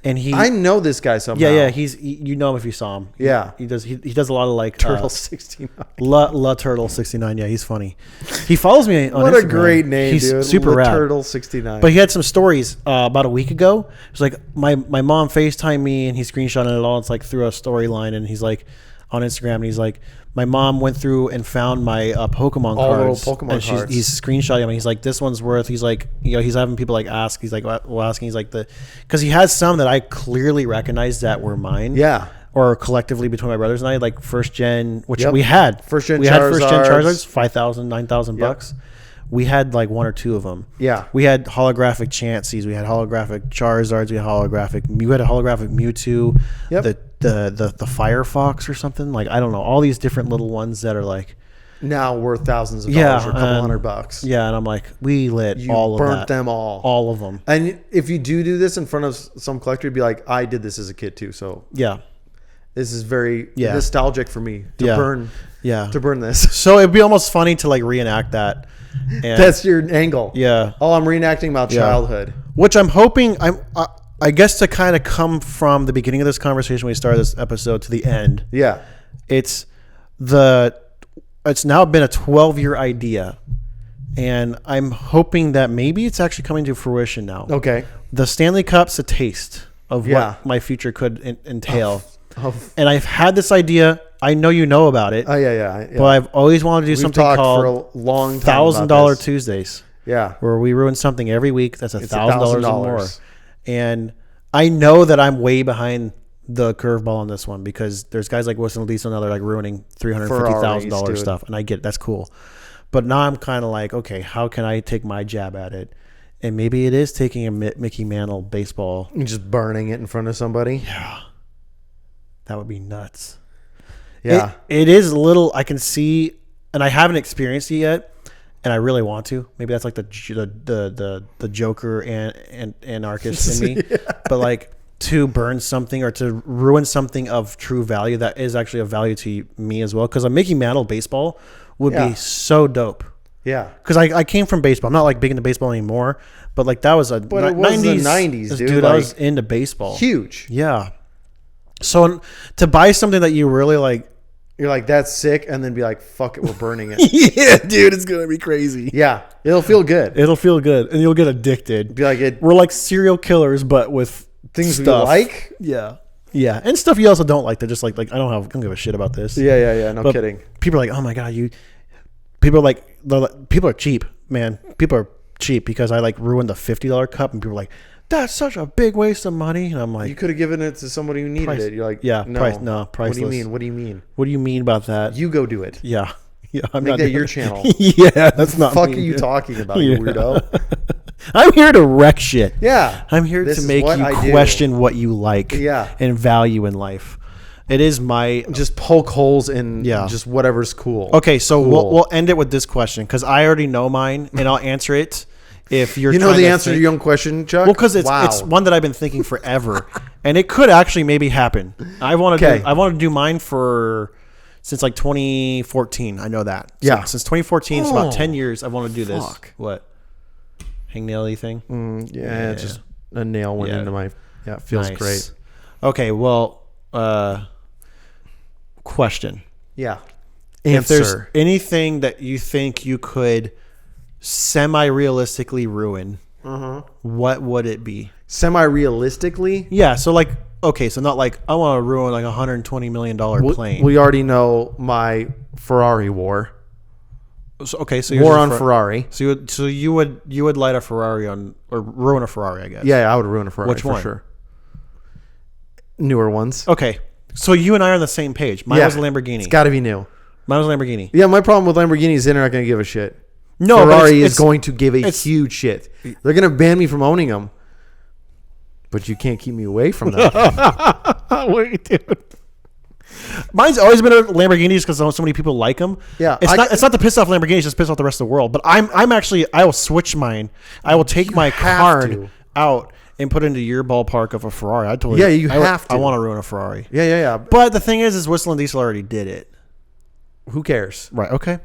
and I know this guy somehow. yeah you know him if you saw him. Yeah. He does a lot of like Turtle 69. La Turtle 69. Yeah, he's funny. He follows me on What Instagram. a great name, He's dude. super rad. Turtle 69. But he had some stories about a week ago. It's like my mom FaceTimed me and he screenshotted it all. It's like through a storyline and he's like on Instagram and he's like, my mom went through and found my Pokemon All cards. little Pokemon and cards. He's screenshotting them. He's like, this one's worth. He's like, he's having people like ask. He's like, well, asking. He's like because he has some that I clearly recognized that were mine. Yeah. Or collectively between my brothers and I, like first gen, which Yep. we had. First gen we had first gen Charizards. Charizards, $5,000, $9,000. We had like 1 or 2 of them. Yeah. We had holographic Chanseys. We had holographic Charizards. We had a holographic Mewtwo. Yep. The Firefox or something. Like, I don't know. All these different little ones that are like, Now worth thousands of yeah, dollars or a couple $100. yeah. And I'm like, we lit You all of burnt that. them all. All of them. And if you do this in front of some collector, you'd be like, I did this as a kid too. So Yeah. this is very Yeah. nostalgic for me to Yeah. burn. Yeah. To burn this. So it'd be almost funny to like reenact that. And That's your angle. yeah. Oh, I'm reenacting my childhood. Which I'm hoping I guess to kind of come from the beginning of this conversation when we started this episode to the end. Yeah. It's now been a 12-year idea, and I'm hoping that maybe it's actually coming to fruition now. Okay. The Stanley Cup's a taste of Yeah. what my future could entail. Oh, And I've had this idea. I know you know about it, yeah. but I've always wanted to do We've something talked for called a long time about $1,000 this. Tuesdays, Yeah. where we ruin something every week. That's It's $1,000 or more. $1,000. And I know that I'm way behind the curveball on this one because there's guys like Wilson Lisa now they're like ruining $350,000 Ferraris, stuff, and I get it, that's cool. But now I'm kind of like, okay, how can I take my jab at it? And maybe it is taking a Mickey Mantle baseball. And just burning it in front of somebody. That would be nuts. Yeah. It is a little. I can see, and I haven't experienced it yet, and I really want to. Maybe that's like the Joker and anarchist in me. But like, to burn something or to ruin something of true value that is actually of value to me as well. Because a Mickey Mantle baseball would be so dope. Yeah. Because I came from baseball. I'm not like big into baseball anymore, but like that was But it was the 90s, dude. I Like, was into baseball. huge. Yeah. So to buy something that you really like, You're like, that's sick, and then be like, fuck it, we're burning it. yeah, dude, it's gonna be crazy. Yeah, it'll feel good. It'll feel good, and you'll get addicted. Be like, it We're like serial killers, but with things stuff. we like. Yeah, yeah, and stuff you also don't like. They're just like I don't give a shit about this. Yeah. No But kidding. People are like, oh my god, People are like, people are cheap, man. People are cheap because I like ruined the $50 cup, and people are like, that's such a big waste of money. And I'm like, You could have given it to somebody who needed it. You're like, yeah, no, priceless. What do you mean? What do you mean? what do you mean about that? You go do it. Yeah, I'm Make not that doing your it. channel. Yeah, that's What not. the fuck me. are you talking about, you weirdo? I'm here to wreck shit. Yeah. I'm here This to is make what you I do. question what you like Yeah. and value in life. It is my Just poke holes in Yeah. just whatever's cool. okay. So Cool. we'll end it with this question because I already know mine and I'll answer it. If you're You know trying the to answer to think- your own question, Chuck? well, because Wow. it's one that I've been thinking forever, and it could actually maybe happen. I want Okay. to do mine since like 2014. I know that. Yeah. Since 2014, it's about Oh, 10 years. I want to do this. fuck. What? Hangnail-y thing. Yeah, just a nail went Yeah. into my. Yeah, it feels Nice. great. Okay, well, question. Yeah. If there's Answer. anything that you think you could semi-realistically ruin, what would it be? Semi-realistically, Yeah, so like, okay, so not like I want to ruin like $120 million plane. we already know my Ferrari war. So, okay, so War yours on is Ferrari. So you would light a Ferrari on or ruin a Ferrari, I guess. Yeah, I would ruin a Ferrari Which for one? sure. Newer ones. Okay, so you and I are on the same page. Mine was a Lamborghini. It's got to be new. Mine was a Lamborghini. Yeah, my problem with Lamborghini is they're not going to give a shit. No, but Ferrari it's is going to give a it's- huge shit. They're going to ban me from owning them. But you can't keep me away from that. Wait, dude. Mine's always been a Lamborghini just because so many people like them. Yeah, it's not to piss off Lamborghinis, just piss off the rest of the world. But I'm actually I will switch mine. I will take my have card to. out and put it into your ballpark of a Ferrari. I totally Yeah, you I would- have to. I want to ruin a Ferrari. Yeah. But the thing is Whistle and Diesel already did it. Who cares? Right. Okay.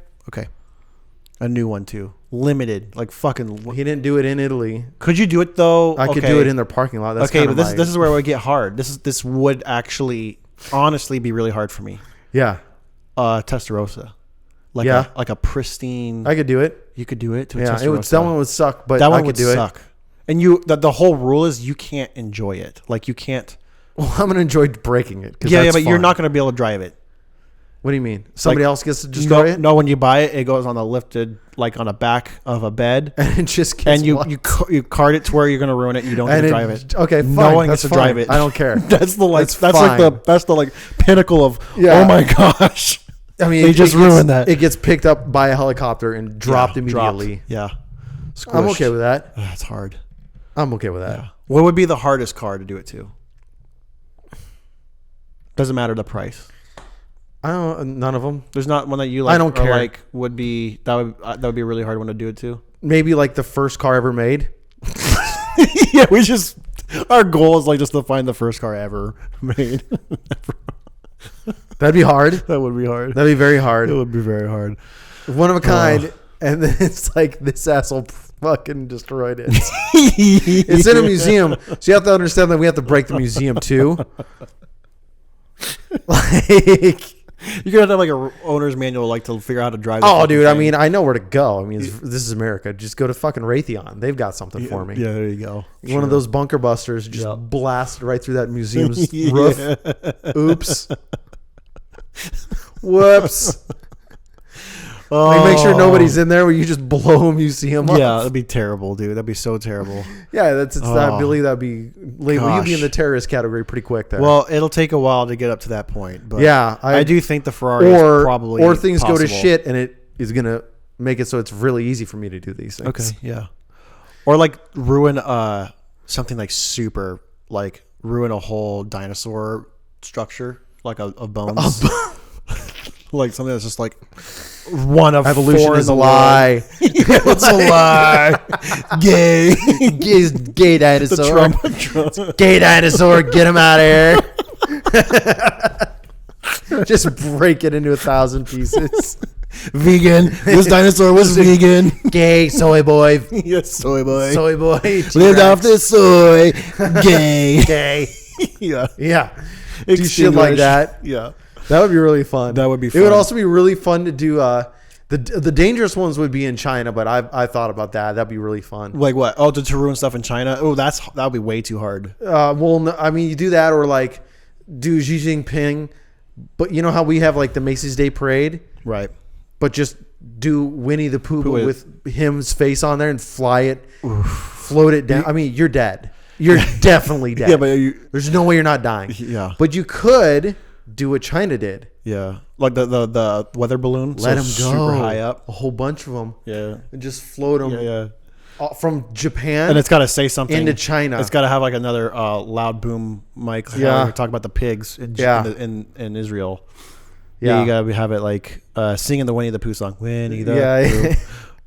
A new one too. Limited. Like fucking. He didn't do it in Italy. Could you do it though? I could do it in their parking lot. That's okay, kinda but this my- this is where it would get hard. This would actually honestly be really hard for me. Yeah, Testarossa. Like Yeah. like a pristine. I could do it. You could do it to a Yeah, Testarossa. it would. That one would suck, but That one I could would do suck. And the whole rule is you can't enjoy it. Like you can't. it. Well, I'm gonna enjoy breaking it. Yeah, that's but you're fun. not going to be able to drive it. What do you mean? Somebody Like, else gets to destroy it, No, when you buy it, it goes on the lifted, like on the back of a bed, and it just gets and you what? you card it to where you're going to ruin it. You don't get And to it- drive it. okay, no fine, one that's gets to fine. drive it. I don't care. That's the like That's that's the like pinnacle of Yeah. oh my gosh. I mean, They it just gets- ruined that. It gets picked up by a helicopter and dropped Yeah, immediately. Yeah, I'm okay with that. That's hard. I'm okay with that. What would be the hardest car to do it to? Doesn't matter the price. I don't. None of them. There's not one that you like. I don't or care. Like would be that would be a really hard one to do it to. Maybe like the first car ever made. Yeah, we just our goal is like just to find the first car ever made. That'd be hard. That would be hard. That'd be very hard. It would be very hard. One of a kind. And then it's like this asshole fucking destroyed it. It's in a museum, so you have to understand that we have to break the museum too. Like, You're gonna have like a owner's manual, like to figure out how to drive. the oh, fucking dude, I thing. mean, I know where to go. I mean, this is America. Just go to fucking Raytheon. They've got something for me. Yeah, there you go. One of those bunker busters just Yeah. blasted right through that museum's Yeah. roof. Oops. Whoops. Like, make sure nobody's in there where you just blow a museum up. Yeah, that'd be terrible, dude. That'd be so terrible. Yeah, that's it's that. I believe that'd be label. You'd be in Gosh. the terrorist category pretty quick there. Well, it'll take a while to get up to that point, but yeah, I do think the Ferrari is probably or things go to possible. shit and it is gonna make it so it's really easy for me to do these things. Okay, yeah. Or like ruin something like super, like ruin a whole dinosaur structure, like of bones. Like something that's just like one of Evolution four is in a the lie. world. It's a lie. Gay. Gay dinosaur. Trump. Gay dinosaur. Get him out of here. Just break it into 1,000 pieces. Vegan. This dinosaur was vegan. Gay soy boy. Yes, soy boy. Soy boy. Lived off the soy. Gay. Gay. Yeah. Yeah. Do shit like that. Yeah. That would be really fun. That would be It would fun. also be really fun to do. The dangerous ones would be in China, but I thought about that. That'd be really fun. Like what? Oh, to ruin stuff in China? Oh, that would be way too hard. Well, no, I mean, you do that or like do Xi Jinping, but you know how we have like the Macy's Day Parade, Right. but just do Winnie the Pooh but with him's face on there and fly it, float it down. I mean, you're dead. You're definitely dead. Yeah, but there's no way you're not dying. Yeah. But you could do what China did. Yeah. Like the weather balloon. Let them go super high up. a whole bunch of them. Yeah. And just float them. Yeah. From Japan And it's got to say something into China. It's got to have like another loud boom mic. Yeah. We're talking about the pigs in Israel. Yeah. You gotta have it like singing the Winnie the Pooh song. Winnie the Yeah. Pooh.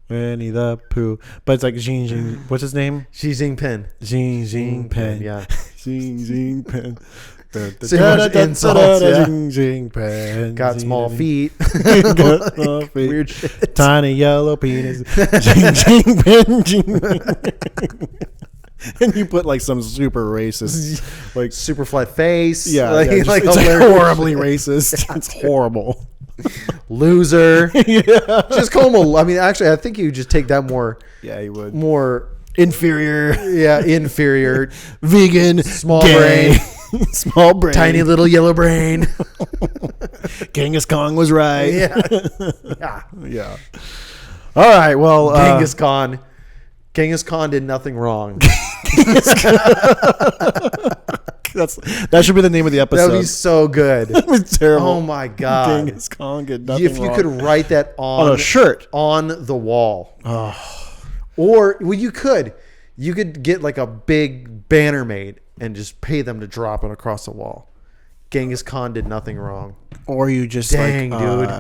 Winnie the Pooh. But it's like Xi what's his name? Xi Jinping. Xi Jinping. Yeah. Xi Jinping. So much insults, yeah. Xi Jinping. Got small feet. Got small feet. Weird shit. Tiny yellow penis. Xi Jinping. And you put like some super racist, like Super flat face. yeah, Like, yeah, like it's hilarious horribly shit. racist. It's horrible. Loser. Yeah, Just call him I mean, actually, I think you just take that more you would. more Inferior, inferior, vegan, small gay, brain, small brain, tiny little yellow brain. Genghis Khan was right. Yeah. Yeah. All right. Well, Genghis Khan. Genghis Khan did nothing wrong. that should be the name of the episode. That would be so good. It's terrible. Oh my god. Genghis Khan did nothing If you wrong. could write that on a shirt. on the wall. Or you could get like a big banner made and just pay them to drop it across the wall. Genghis Khan did nothing wrong. Or you just Dang, dude. dude.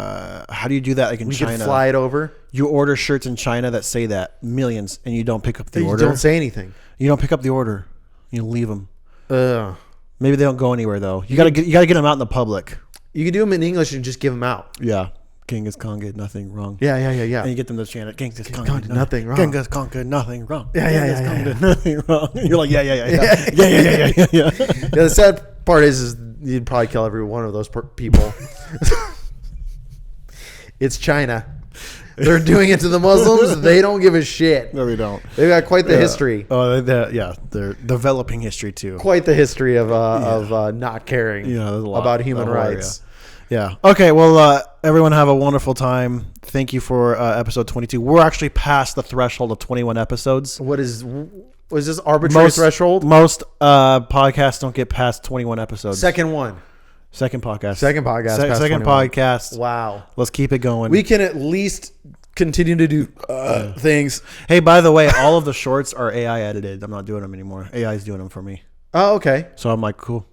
How do you do that like in We China? could fly it over. You order shirts in China that say that millions, and you don't pick up the You order. don't say anything. You don't pick up the order. You leave them. Ugh. Maybe they don't go anywhere though. You gotta get them out in the public. You can do them in English and just give them out. Yeah. Genghis Khan did nothing wrong. Yeah. And you get them to chant it. Genghis Khan did nothing wrong. Genghis Khan did nothing wrong. Yeah. Genghis Khan did nothing wrong. You're like, yeah. Yeah, the sad part is you'd probably kill every one of those people. It's China. They're doing it to the Muslims. They don't give a shit. No, we don't. They've got quite the history. Oh, they're developing history too. Quite the history of not caring There's a lot about human of horror, rights. Yeah. Okay. Well, everyone have a wonderful time. Thank you for episode 22. We're actually past the threshold of 21 episodes. Was this arbitrary threshold? Most podcasts don't get past 21 episodes. Second one. Second podcast. Second podcast. past Second 21. podcast. Wow. Let's keep it going. We can at least continue to do things. Hey, by the way, all of the shorts are AI edited. I'm not doing them anymore. AI is doing them for me. Oh, okay. So I'm like, cool.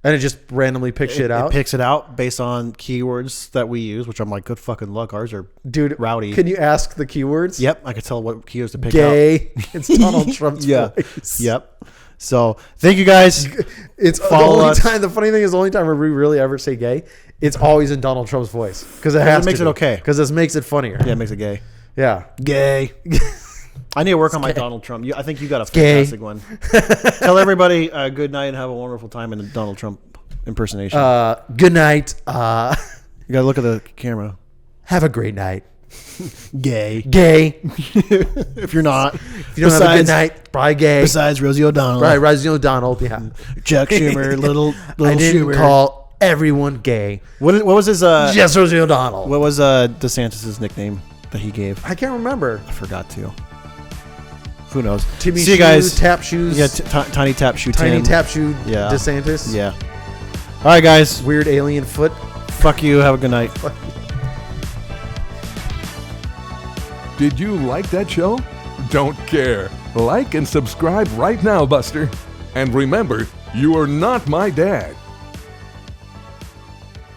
And it just randomly picks shit out? It picks it out based on keywords that we use, which I'm like, good fucking luck. Ours are Dude, rowdy. Can you ask the keywords? Yep. I could tell what keywords to pick out. Gay. It's Donald Trump's voice. Yep. So thank you guys. It's Follow the only us. time. The funny thing is, the only time we really ever say gay, it's always in Donald Trump's voice because it makes it okay. Because this makes it funnier. Yeah, it makes it gay. Yeah. Gay. I need to work on my Donald Trump. I think you got a Gay. fantastic one. Tell everybody good night and have a wonderful time in the Donald Trump impersonation. Good night. You gotta look at the camera. Have a great night. Gay. Gay. If you're not. If you don't have a good night, probably gay. Besides Rosie O'Donnell. Right, Rosie O'Donnell. Yeah. Chuck Schumer. little I didn't Schumer. call everyone gay. What was his Just Rosie O'Donnell. what was DeSantis' nickname that he gave? I can't remember. I forgot to. Who knows? Timmy See you shoes, guys. tap shoes. Yeah, tiny tap shoe. tiny Tim. tap shoe. Yeah. DeSantis. Yeah. All right, guys. Weird alien foot. Fuck you. Have a good night. Did you like that show? Don't care. Like and subscribe right now, Buster. And remember, you are not my dad.